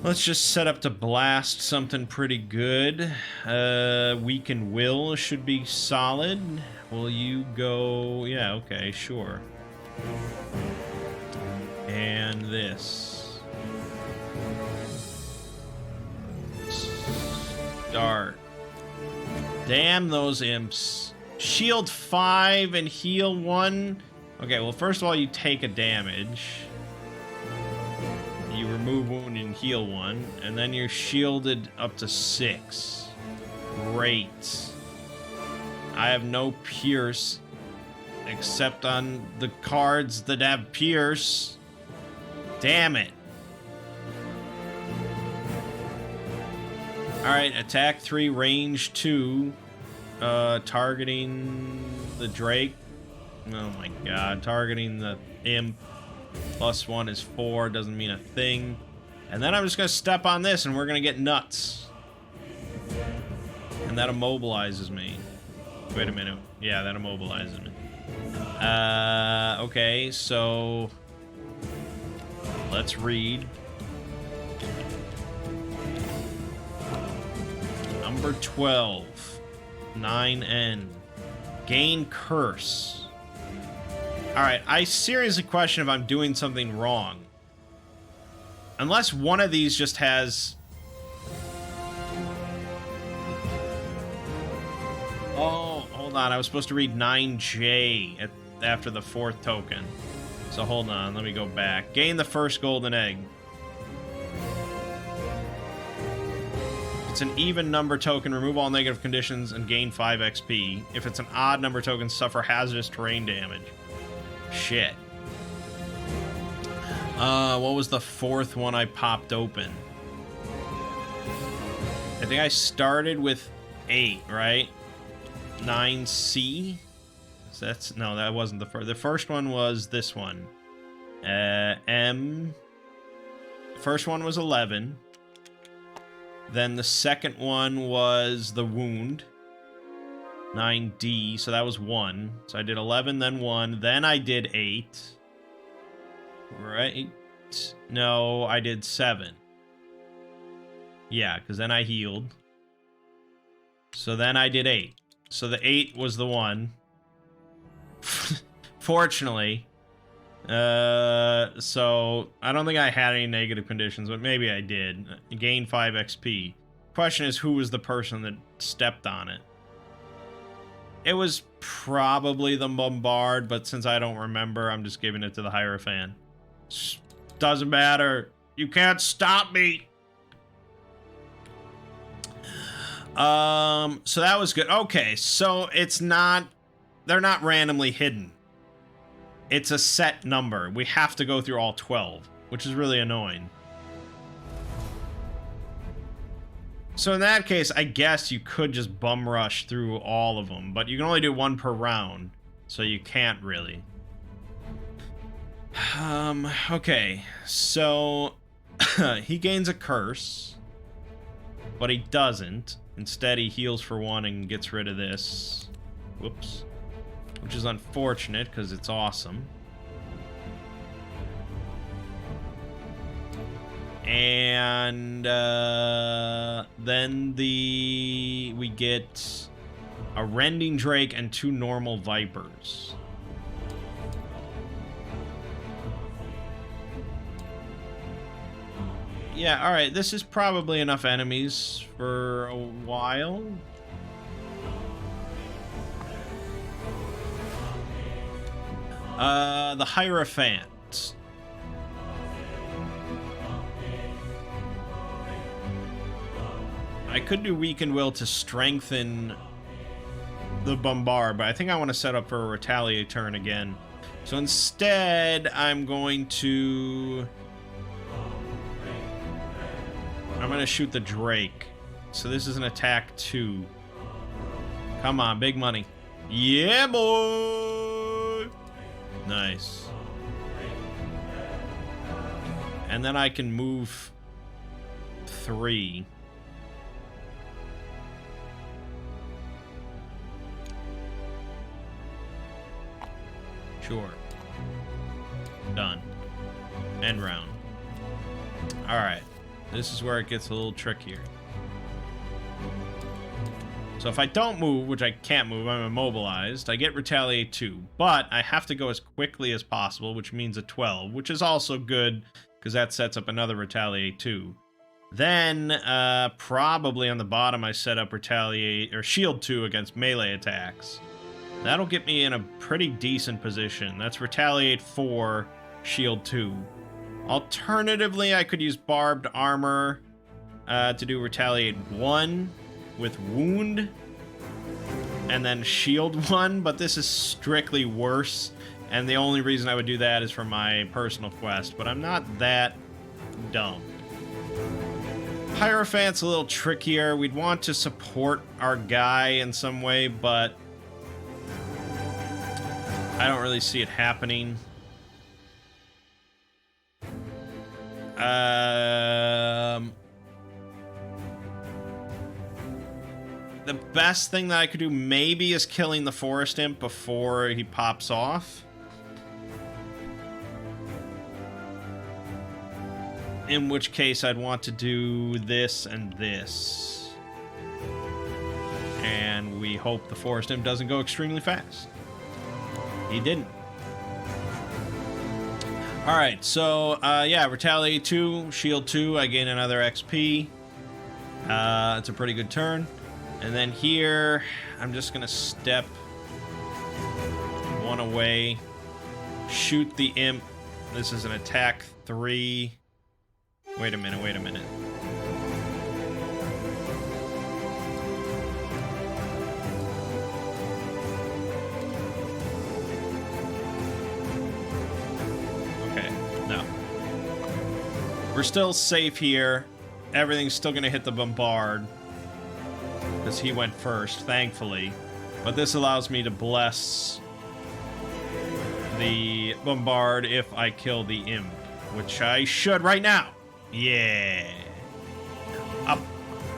let's just set up to blast something pretty good. Weaken Will should be solid. Will you go? Yeah, okay, sure. And this. Start. Damn those imps. Shield 5 and heal 1. Okay, well, first of all, you take a damage. You remove wound and heal 1. And then you're shielded up to 6. Great. I have no pierce. Except on the cards that have pierce. Damn it. Alright, attack 3, range 2. Targeting the Drake. Oh my god, targeting the imp. +1 is 4, doesn't mean a thing. And then I'm just gonna step on this and we're gonna get nuts. And that immobilizes me. Wait a minute. Yeah, that immobilizes me. Okay, so let's read. Number 12. 9N. Gain Curse. Alright, I seriously question if I'm doing something wrong. Unless one of these just has... Oh, hold on. I was supposed to read 9J after the 4th token. So hold on, let me go back. Gain the first golden egg. It's an even number token, remove all negative conditions and gain 5 XP. If it's an odd number token, suffer hazardous terrain damage. Shit. What was the 4th one I popped open? I think I started with 8, right? 9C? So that's... No, that wasn't the first. The first one was this one. M. First one was 11. Then the second one was the wound. 9D, so that was 1. So I did 11, then 1. Then I did 8. Right? No, I did 7. Yeah, because then I healed. So then I did 8. So the 8 was the one. Fortunately. So I don't think I had any negative conditions, but maybe I did. Gain 5 XP. Question is, who was the person that stepped on it? It was probably the Bombard, but since I don't remember, I'm just giving it to the Hierophant. Doesn't matter. You can't stop me. So that was good. Okay, so it's not... They're not randomly hidden. It's a set number. We have to go through all 12, which is really annoying. So in that case, I guess you could just bum rush through all of them, but you can only do 1 per round, so you can't really. Okay, so he gains a curse, but he doesn't. Instead, he heals for 1 and gets rid of this. Whoops. Which is unfortunate, because it's awesome. And then we get a Rending Drake and 2 normal Vipers. Yeah, alright, this is probably enough enemies for a while. The Hierophant. I could do Weakened Will to strengthen the Bombard, but I think I want to set up for a Retaliate turn again. So instead, I'm going to shoot the Drake. So this is an attack 2. Come on, big money. Yeah, boy! Nice. And then I can move 3. Sure. Done. End round. Alright. This is where it gets a little trickier. So if I don't move, which I can't move, I'm immobilized, I get Retaliate 2. But I have to go as quickly as possible, which means a 12, which is also good, because that sets up another Retaliate 2. Then, probably on the bottom, I set up Retaliate, or Shield 2 against melee attacks. That'll get me in a pretty decent position. That's Retaliate 4, Shield 2. Alternatively, I could use Barbed Armor to do Retaliate 1 with Wound, and then Shield 1, but this is strictly worse, and the only reason I would do that is for my personal quest, but I'm not that dumb. Hierophant's a little trickier. We'd want to support our guy in some way, but I don't really see it happening. The best thing that I could do maybe is killing the Forest Imp before he pops off. In which case I'd want to do this and this. And we hope the Forest Imp doesn't go extremely fast. He didn't. Alright, so, yeah, Retaliate 2, Shield 2, I gain another XP. It's a pretty good turn. And then here, I'm just gonna step one away. Shoot the imp. This is an attack 3. Wait a minute, wait a minute. We're still safe here. Everything's still gonna hit the bombard. Because he went first, thankfully. But this allows me to bless the bombard if I kill the imp. Which I should right now. Yeah. Up,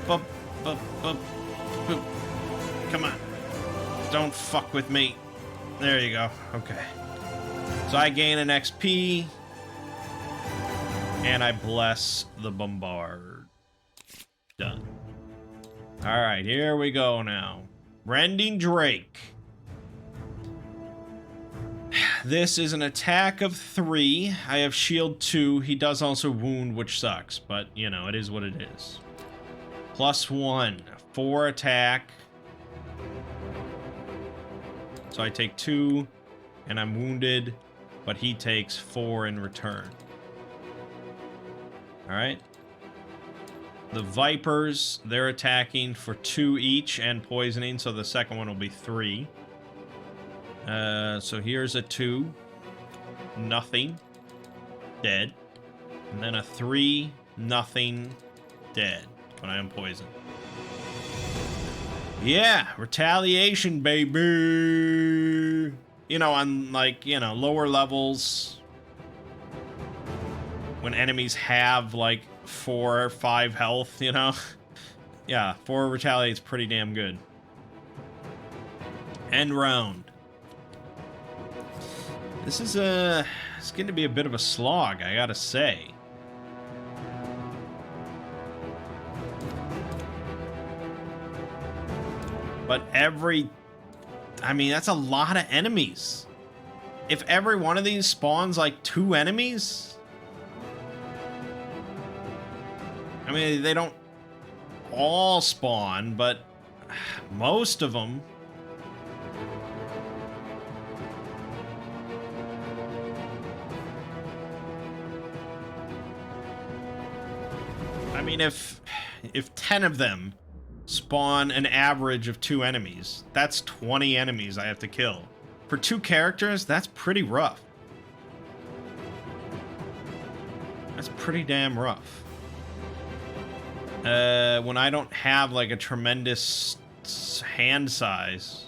up, up, up, up. Come on. Don't fuck with me. There you go. Okay. So I gain an XP. And I bless the bombard. Done. Alright, here we go now. Rending Drake. This is an attack of 3. I have shield 2. He does also wound, which sucks. But, you know, it is what it is. +1. 4 attack. So I take 2. And I'm wounded. But he takes 4 in return. Alright. The Vipers, they're attacking for 2 each and poisoning, so the second one will be 3. So here's a 2. Nothing. Dead. And then a 3. Nothing. Dead. But I am poisoned. Yeah, retaliation, baby! You know, on, like, you know, lower levels... when enemies have, like, 4 or 5 health, you know? Yeah, 4 retaliate's pretty damn good. End round. This is it's going to be a bit of a slog, I gotta say. But I mean, that's a lot of enemies. If every one of these spawns, like, 2 enemies... I mean, they don't all spawn, but most of them. I mean, if 10 of them spawn an average of 2 enemies, that's 20 enemies I have to kill. For 2 characters, that's pretty rough. That's pretty damn rough. When I don't have, like, a tremendous hand size.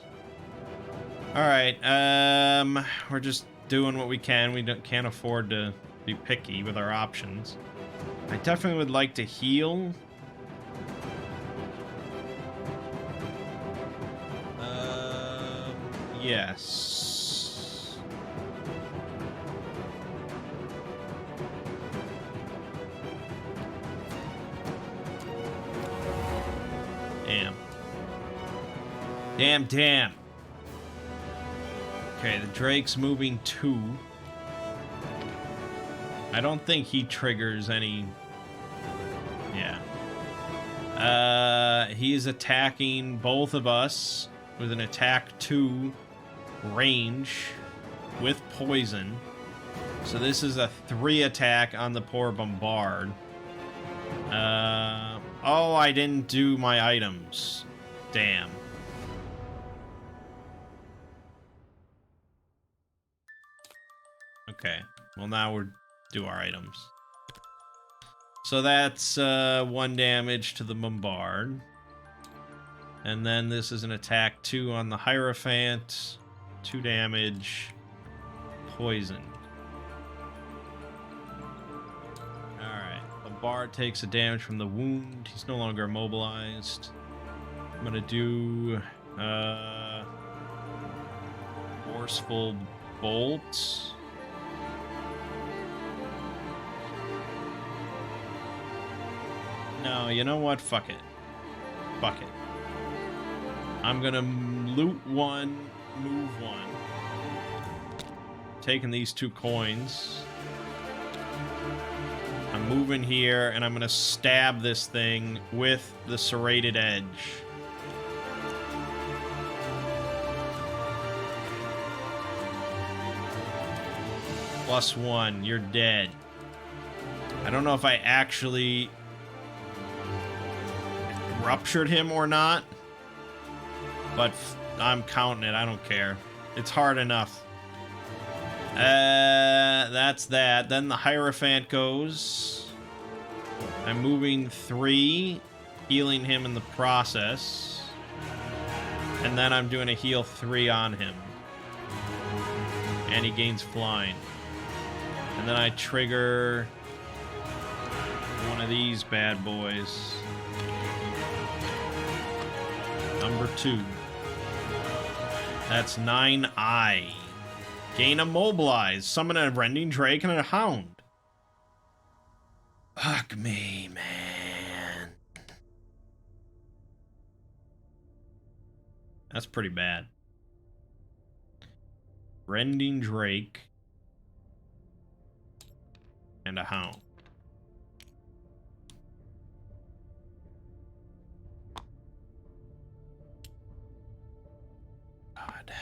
Alright, we're just doing what we can. We can't afford to be picky with our options. I definitely would like to heal. Yes. Damn. Okay, the Drake's moving 2. I don't think he triggers any... Yeah. He's attacking both of us with an attack 2 range with poison. So this is a 3 attack on the poor bombard. Oh, I didn't do my items. Damn. Okay, well now we'll do our items. So that's 1 damage to the bombard. And then this is an attack 2 on the Hierophant. 2 damage. Poison. Alright, bombard takes a damage from the wound. He's no longer immobilized. I'm gonna do Forceful Bolt. No, you know what? Fuck it. Fuck it. I'm gonna loot 1, move 1. Taking these 2 coins. I'm moving here, and I'm going to stab this thing with the serrated edge. +1, you're dead. I don't know if I actually ruptured him or not, but I'm counting it. I don't care. It's hard enough. That's that. Then the Hierophant goes. I'm moving 3, healing him in the process. And then I'm doing a heal 3 on him. And he gains flying. And then I trigger one of these bad boys. Number 2. That's 9I. Gain Immobilize. Summon a Rending Drake and a Hound. Fuck me, man. That's pretty bad. Rending Drake and a Hound. God.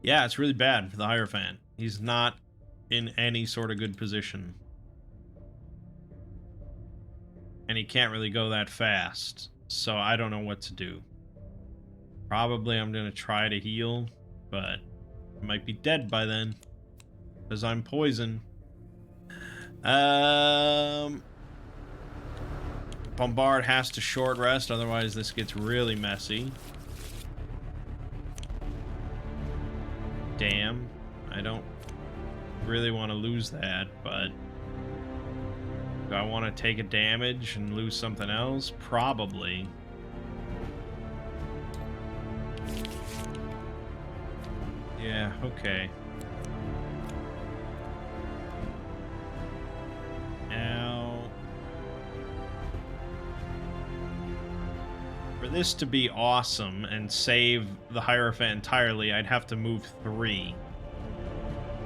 Yeah, it's really bad for the Hierophant. He's not in any sort of good position. And he can't really go that fast. So I don't know what to do. Probably I'm going to try to heal, but I might be dead by then. Because I'm poisoned. Bombard has to short rest, otherwise this gets really messy. Damn. I don't really want to lose that, but do I want to take a damage and lose something else? Probably. Yeah, okay. Now, for this to be awesome and save the Hierophant entirely, I'd have to move 3.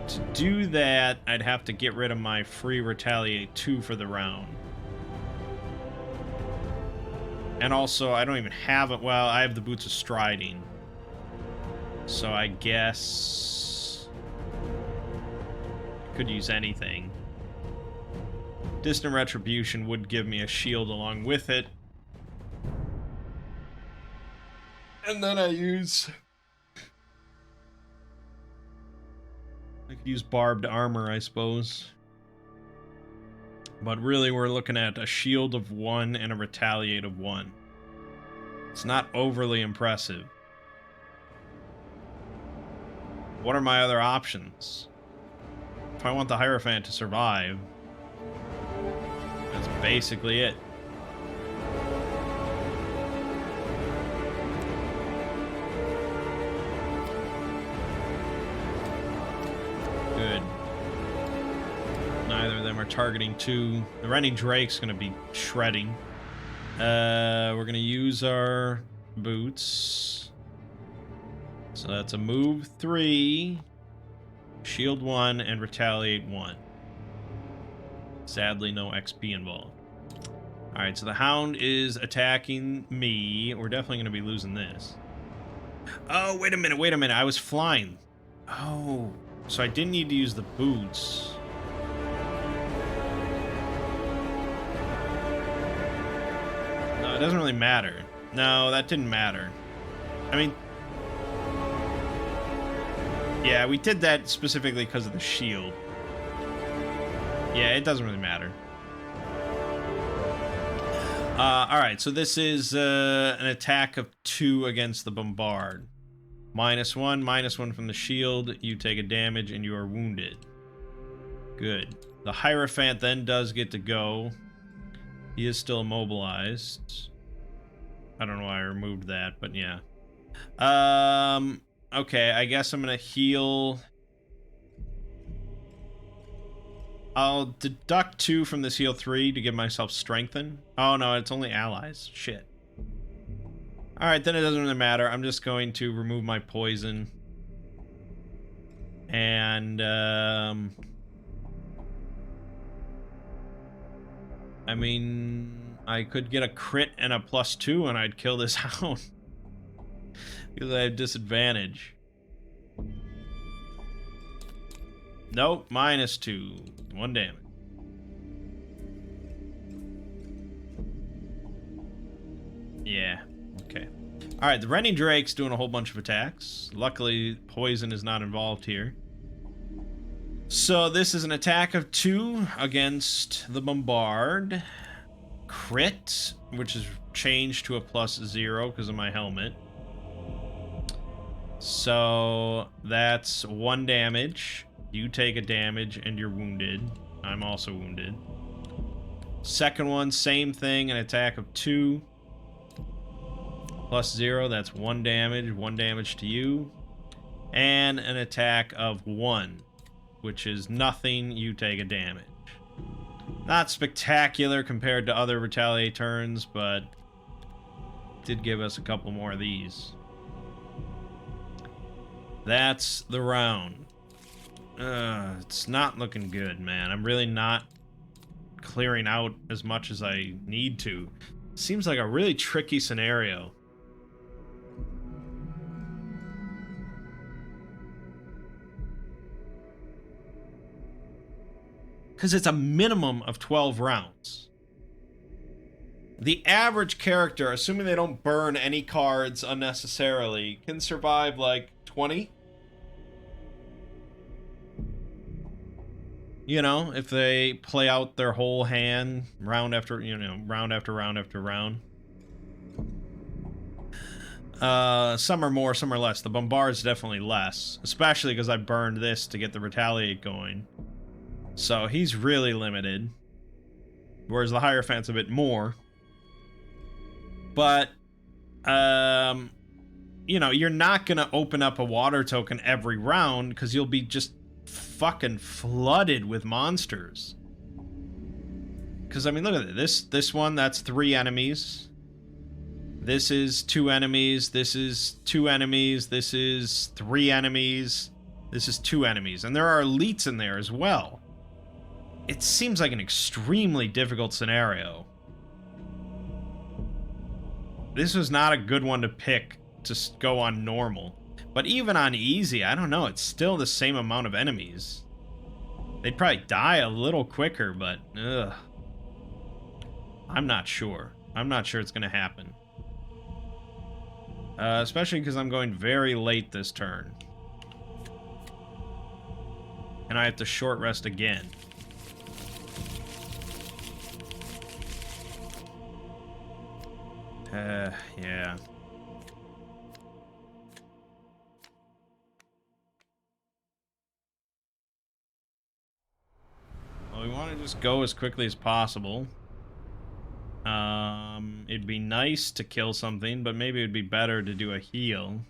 To do that, I'd have to get rid of my free Retaliate 2 for the round. And also, I don't even have it. Well, I have the Boots of Striding. So I guess I could use anything. Distant Retribution would give me a shield along with it. And then I could use Barbed Armor, I suppose. But really, we're looking at a shield of 1 and a Retaliate of 1. It's not overly impressive. What are my other options? If I want the Hierophant to survive, that's basically it. Good. Neither of them are targeting 2. The Rending Drake's going to be shredding. We're going to use our boots. So that's a move 3, shield 1, and retaliate 1. Sadly, no XP involved. Alright, so the Hound is attacking me. We're definitely going to be losing this. Oh, wait a minute. I was flying. Oh, so I didn't need to use the boots. No, it doesn't really matter. No, that didn't matter. I mean, yeah, we did that specifically because of the shield. Yeah, it doesn't really matter. Alright, so this is an attack of 2 against the Bombard. -1 from the shield. You take a damage and you are wounded. Good. The Hierophant then does get to go. He is still immobilized. I don't know why I removed that, but yeah. Okay, I guess I'm gonna heal. I'll deduct 2 from this heal 3 to give myself strengthen. Oh no, it's only allies. Shit. Alright, then it doesn't really matter. I'm just going to remove my poison. And, I mean, I could get a crit and a +2 and I'd kill this hound. Because I have disadvantage. Nope, -2. 1 damage. Yeah, okay. Alright, the Rending Drake's doing a whole bunch of attacks. Luckily, poison is not involved here. So this is an attack of 2 against the Bombard. Crit, which is changed to a +0 because of my helmet. So that's 1 damage. You take a damage and you're wounded. I'm also wounded. Second one, same thing, an attack of 2. +0, that's 1 damage. 1 damage to you. And an attack of 1, which is nothing. You take a damage. Not spectacular compared to other retaliate turns, but did give us a couple more of these. That's the round. It's not looking good, man. I'm really not clearing out as much as I need to. Seems like a really tricky scenario. Because it's a minimum of 12 rounds. The average character, assuming they don't burn any cards unnecessarily, can survive like 20. You know, if they play out their whole hand round after, you know, round after round after round. Some are more, some are less. The Bombard's definitely less, especially because I burned this to get the Retaliate going. So he's really limited. Whereas the Hierophant's a bit more. But, you know, you're not going to open up a water token every round because you'll be just fucking flooded with monsters. Because, I mean, look at it. This one, that's 3 enemies. This is 2 enemies. This is 2 enemies. This is 3 enemies. This is 2 enemies. And there are elites in there as well. It seems like an extremely difficult scenario. This was not a good one to pick to go on normal. But even on easy, I don't know, it's still the same amount of enemies. They'd probably die a little quicker, but ugh. I'm not sure. I'm not sure it's going to happen. Especially because I'm going very late this turn. And I have to short rest again. Yeah. Well, we want to just go as quickly as possible. It'd be nice to kill something, but maybe it'd be better to do a heal.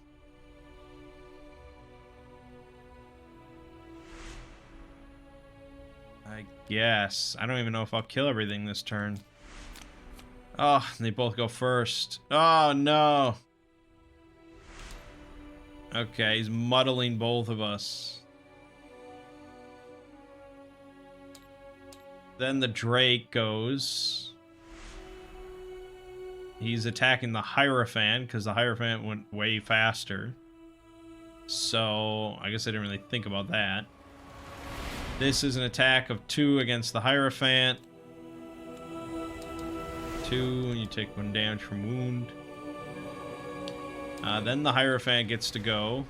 I guess. I don't even know if I'll kill everything this turn. Oh, they both go first. Oh, no. Okay, he's muddling both of us. Then the Drake goes. He's attacking the Hierophant, because the Hierophant went way faster. So, I guess I didn't really think about that. This is an attack of 2 against the Hierophant. 2, and you take 1 damage from wound. Then the Hierophant gets to go.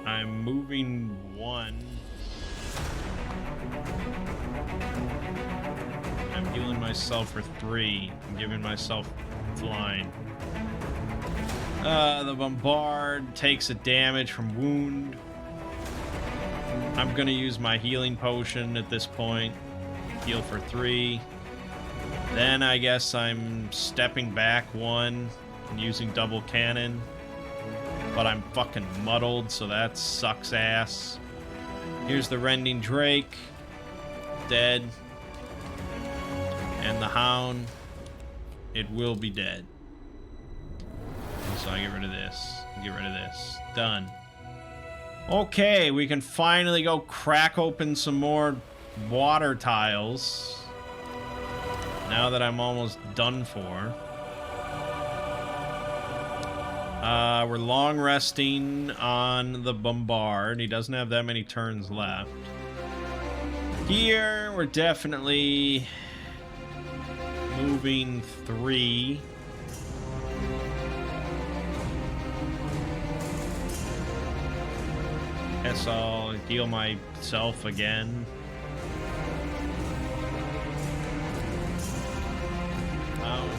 I'm moving 1. I'm healing myself for 3. I'm giving myself line. The Bombard takes a damage from wound. I'm gonna use my healing potion at this point. Heal for 3. Then I guess I'm stepping back 1 and using double cannon. But I'm fucking muddled, so that sucks ass. Here's the Rending Drake. Dead. And the Hound. It will be dead. So I get rid of this. Get rid of this. Done. Okay, we can finally go crack open some more water tiles. Now that I'm almost done for. We're long resting on the Bombard. He doesn't have that many turns left. Here, we're definitely moving 3. Guess I'll heal myself again.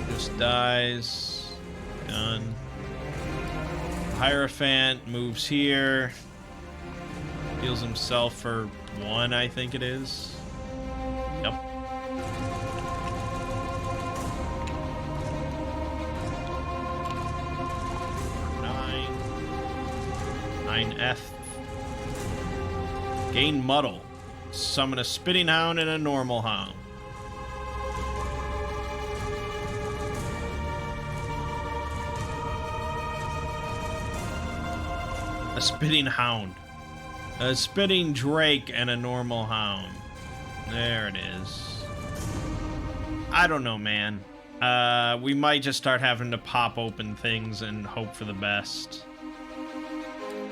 Just dies. Done. Hierophant moves here. Heals himself for 1, I think it is. Yep. 9F. Gain Muddle. Summon a Spitting Hound and a Normal Hound. A Spitting Hound. A Spitting Drake and a Normal Hound. There it is. I don't know, man. We might just start having to pop open things and hope for the best.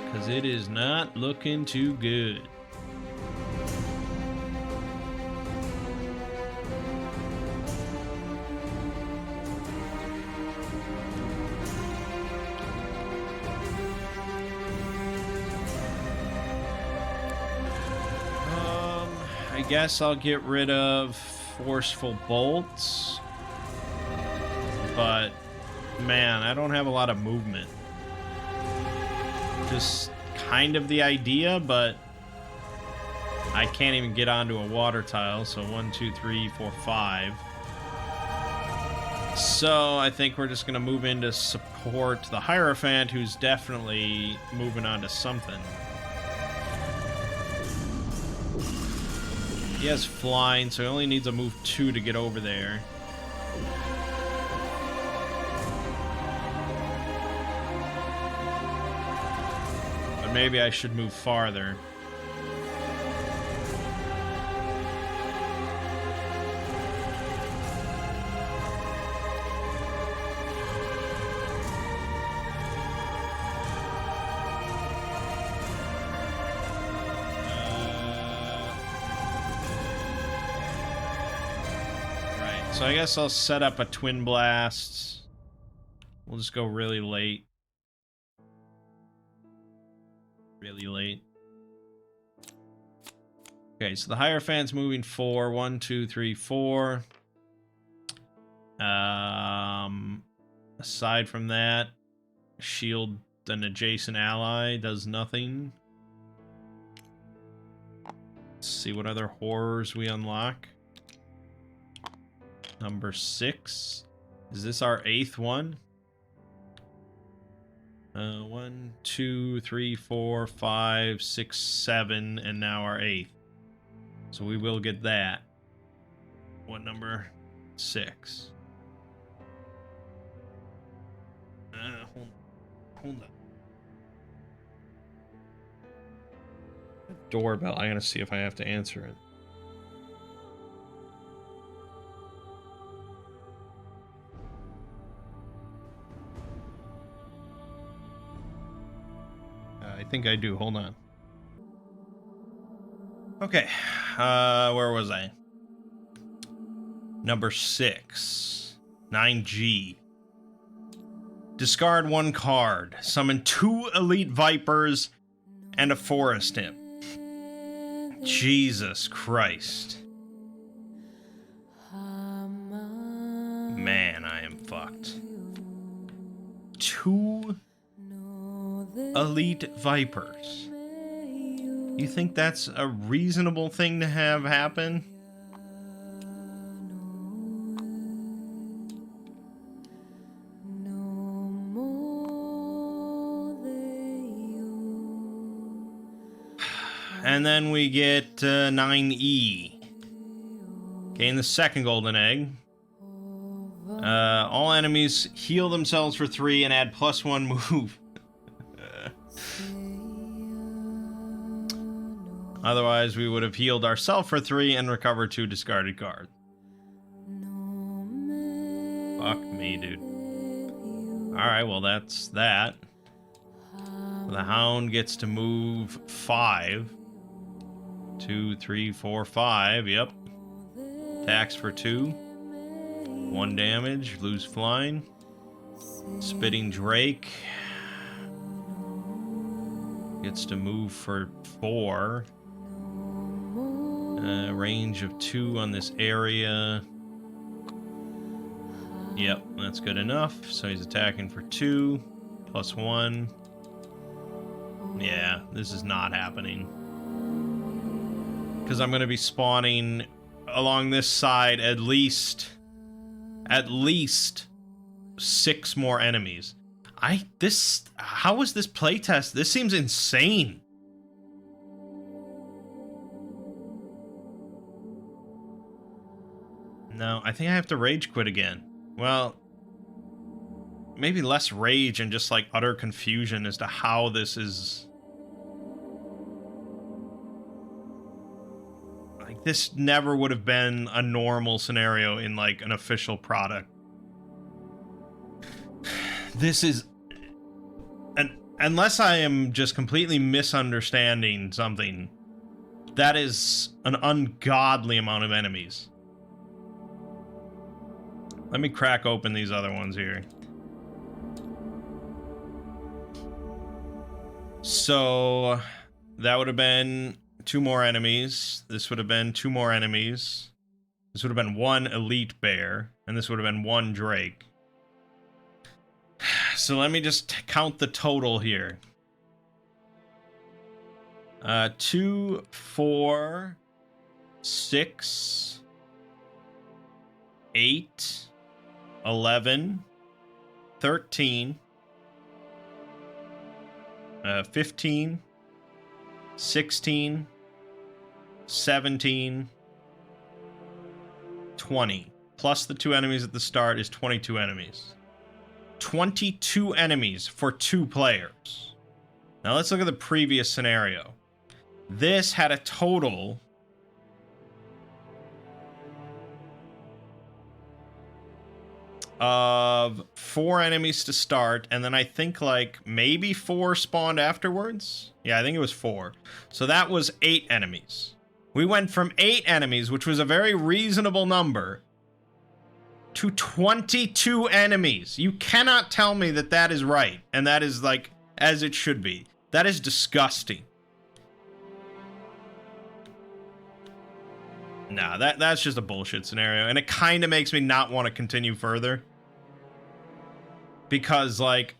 Because it is not looking too good. I guess I'll get rid of Forceful Bolts. But, man, I don't have a lot of movement. Just kind of the idea, but I can't even get onto a water tile. So 1, 2, 3, 4, 5. So I think we're just going to move into support the Hierophant, who's definitely moving on to something. He has flying, so he only needs a move 2 to get over there. But maybe I should move farther. So I guess I'll set up a Twin Blast. We'll just go really late. Really late. Okay, so the Hierophant's moving 4. 1, 2, 3, 4. Aside from that, shield an adjacent ally does nothing. Let's see what other horrors we unlock. Number 6. Is this our 8th one? 1, 2, 3, 4, 5, 6, 7, and now our 8th. So we will get that. What number? 6. Hold on. Doorbell. I gotta see if I have to answer it. I think I do. Hold on. Okay. Where was I? Number 6. 9G. Discard 1 card. Summon 2 Elite Vipers and a Forest Imp. Jesus Christ. Man, I am fucked. 2 Elite Vipers. You think that's a reasonable thing to have happen? And then we get 9E. Gain the second golden egg. All enemies heal themselves for 3 and add +1 move. Otherwise, we would have healed ourselves for 3 and recovered 2 discarded cards. Fuck me, dude. Alright, well, that's that. The Hound gets to move 5. 2, 3, 4, 5. Yep. Attacks for 2. 1 damage. Lose flying. Spitting Drake gets to move for 4. Range of 2 on this area. Yep, that's good enough. So he's attacking for 2. Plus 1. Yeah, this is not happening. Because I'm going to be spawning along this side at least 6 more enemies. How is this playtest? This seems insane. No, I think I have to rage quit again. Well, maybe less rage and just like utter confusion as to how this is. Like, this never would have been a normal scenario in like an official product. This is, unless I am just completely misunderstanding something, that is an ungodly amount of enemies. Let me crack open these other ones here. So that would have been 2 more enemies. This would have been 2 more enemies. This would have been 1 elite bear, and this would have been 1 drake. So let me just count the total here. 2, 4, 6, 8, 11, 13, 15, 16, 17, 20. Plus the 2 enemies at the start is 22 enemies. 22 enemies for 2 players. Now let's look at the previous scenario. This had a total of 4 enemies to start, and then I think like maybe 4 spawned afterwards. Yeah, I think it was 4. So that was 8 enemies. We went from 8 enemies, which was a very reasonable number, to 22 enemies. You cannot tell me that that is right, and that is like as it should be. That is disgusting. Nah, that's just a bullshit scenario, and it kind of makes me not want to continue further. Because, like,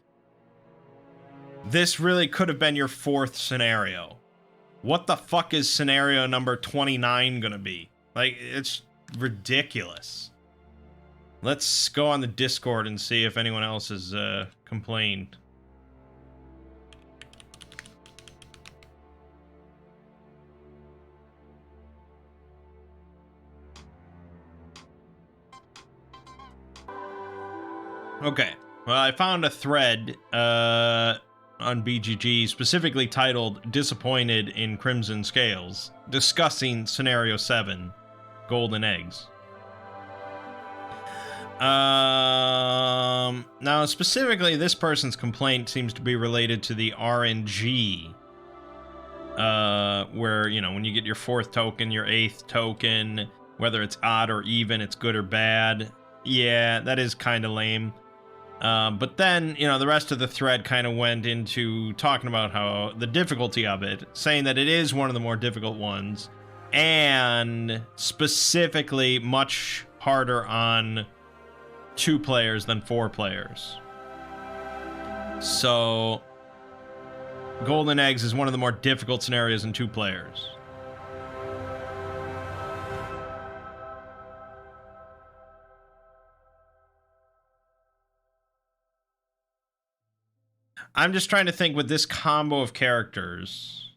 this really could have been your 4th scenario. What the fuck is scenario number 29 gonna be? Like, it's ridiculous. Let's go on the Discord and see if anyone else has complained. Okay. Well, I found a thread on BGG specifically titled Disappointed in Crimson Scales, discussing Scenario 7, Golden Eggs. Now, specifically, this person's complaint seems to be related to the RNG, where, you know, when you get your 4th token, your 8th token, whether it's odd or even, it's good or bad. Yeah, that is kind of lame. But then, you know, the rest of the thread kind of went into talking about how the difficulty of it, saying that it is one of the more difficult ones, and specifically much harder on 2 players than 4 players. So, Golden Eggs is one of the more difficult scenarios in 2 players. I'm just trying to think with this combo of characters,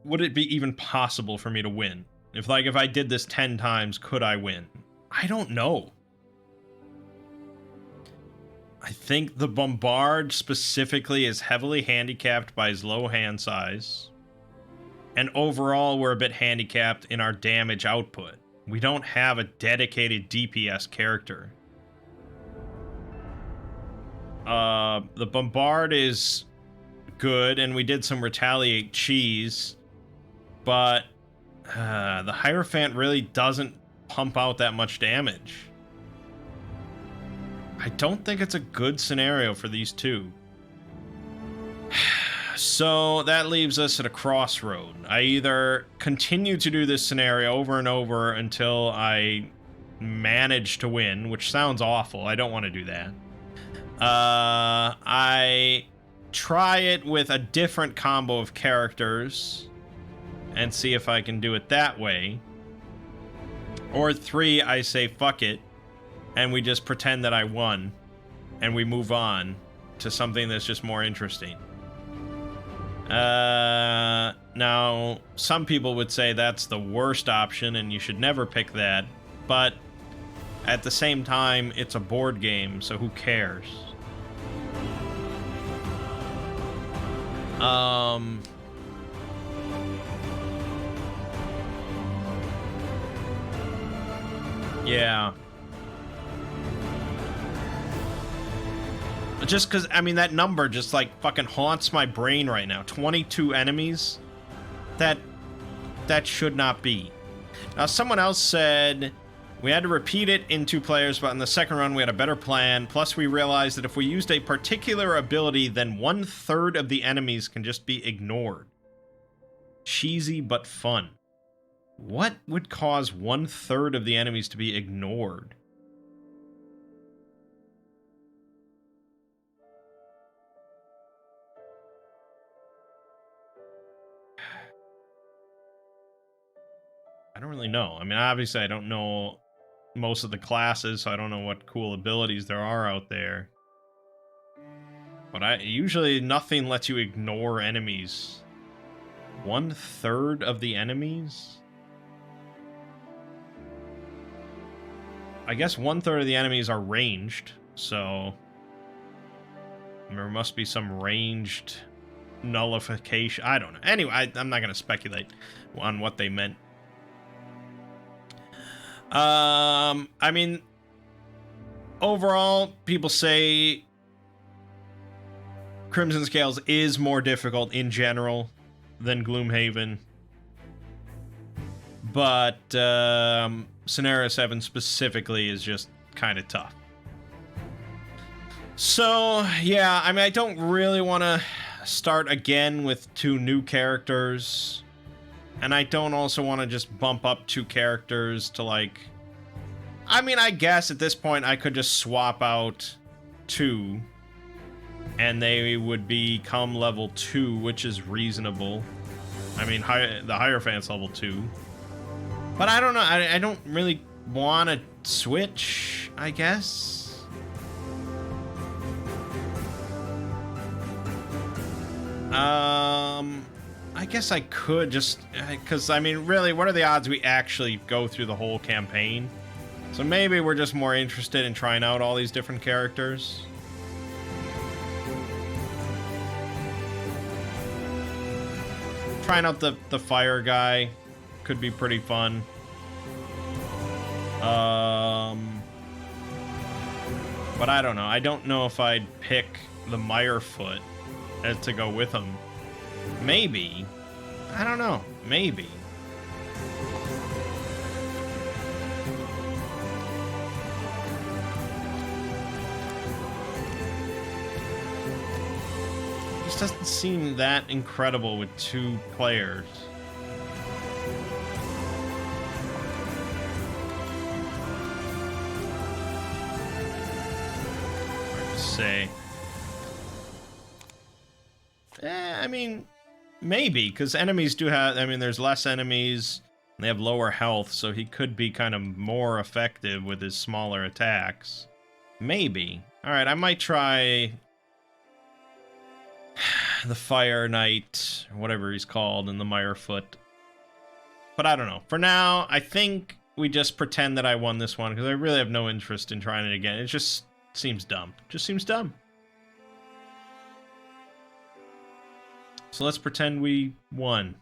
would it be even possible for me to win? If I did this 10 times, could I win? I don't know. I think the Bombard specifically is heavily handicapped by his low hand size. And overall, we're a bit handicapped in our damage output. We don't have a dedicated DPS character. The Bombard is good, and we did some Retaliate cheese, but the Hierophant really doesn't pump out that much damage. I don't think it's a good scenario for these two. So that leaves us at a crossroad. I either continue to do this scenario over and over until I manage to win, which sounds awful. I don't want to do that. I try it with a different combo of characters and see if I can do it that way. Or 3, I say fuck it, and we just pretend that I won, and we move on to something that's just more interesting. Now, some people would say that's the worst option and you should never pick that, but at the same time, it's a board game, so who cares? Yeah. Just because, I mean, that number just, like, fucking haunts my brain right now. 22 enemies? That should not be. Now, someone else said we had to repeat it in 2 players, but in the second run we had a better plan. Plus, we realized that if we used a particular ability, then 1/3 of the enemies can just be ignored. Cheesy, but fun. What would cause 1/3 of the enemies to be ignored? I don't really know. I mean, obviously, I don't know most of the classes, so I don't know what cool abilities there are out there. But usually nothing lets you ignore enemies. 1/3 of the enemies? I guess 1/3 of the enemies are ranged, so there must be some ranged nullification. I don't know. Anyway, I'm not going to speculate on what they meant. I mean, overall, people say Crimson Scales is more difficult in general than Gloomhaven. But Scenario 7 specifically is just kind of tough. So, yeah, I mean, I don't really want to start again with 2 new characters. And I don't also want to just bump up 2 characters to, like... I mean, I guess at this point I could just swap out 2. And they would become level 2, which is reasonable. I mean, the Hierophant's level 2. But I don't know. I don't really want to switch, I guess. I guess I could just... Because, I mean, really, what are the odds we actually go through the whole campaign? So maybe we're just more interested in trying out all these different characters. Trying out the fire guy could be pretty fun. But I don't know. I don't know if I'd pick the Mirefoot to go with him. Maybe. I don't know. Maybe. This doesn't seem that incredible with 2 players. Hard to say. I mean, maybe, because enemies do have... I mean, there's less enemies, and they have lower health, so he could be kind of more effective with his smaller attacks. Maybe. Alright, I might try... the Fire Knight, or whatever he's called, and the Mirefoot. But I don't know. For now, I think we just pretend that I won this one, because I really have no interest in trying it again. It's just Seems dumb. Just seems dumb. So let's pretend we won.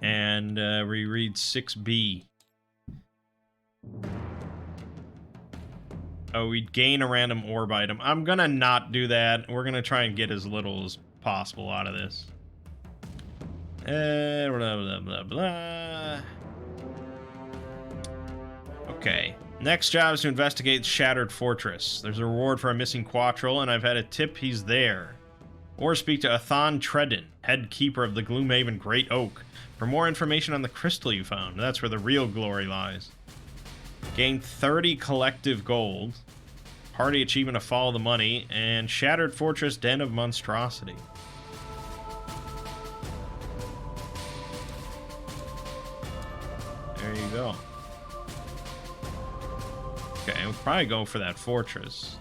And we read 6B. Oh, we'd gain a random orb item. I'm gonna not do that. We're gonna try and get as little as possible out of this. Blah, blah, blah, blah. Okay. Next job is to investigate Shattered Fortress. There's a reward for a missing Quattril, and I've had a tip he's there. Or speak to Athan Treddin, head keeper of the Gloomhaven Great Oak, for more information on the crystal you found. That's where the real glory lies. Gain 30 collective gold. Party achievement to follow the money. And Shattered Fortress Den of Monstrosity. There you go. Okay, we'll probably go for that fortress.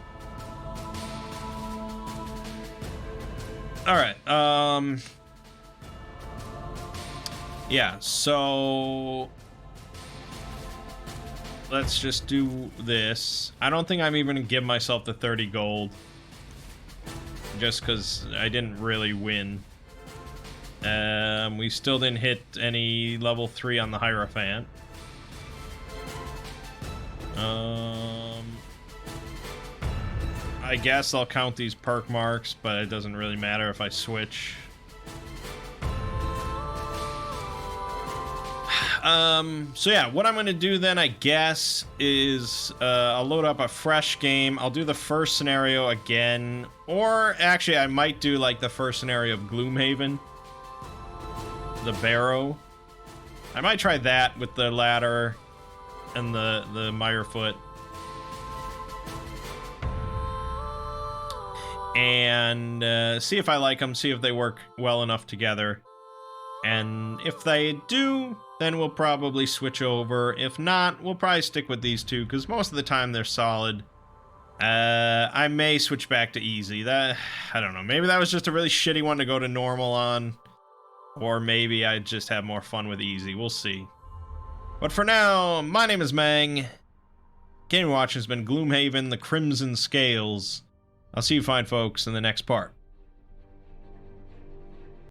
Alright, yeah, so let's just do this. I don't think I'm even gonna give myself the 30 gold. Just because I didn't really win. We still didn't hit any level 3 on the Hierophant. I guess I'll count these perk marks, but it doesn't really matter if I switch. So yeah, what I'm gonna do then, I guess, is I'll load up a fresh game. I'll do the first scenario again, or actually I might do like the first scenario of Gloomhaven, the Barrow. I might try that with the ladder and the Mirefoot. And see if I like them, see if they work well enough together. And if they do, then we'll probably switch over. If not, we'll probably stick with these two, because most of the time they're solid. I may switch back to easy. I don't know. Maybe that was just a really shitty one to go to normal on. Or maybe I just have more fun with easy. We'll see. But for now, my name is Mangg. Gaming Watch has been Gloomhaven, the Crimson Scales. I'll see you fine folks in the next part.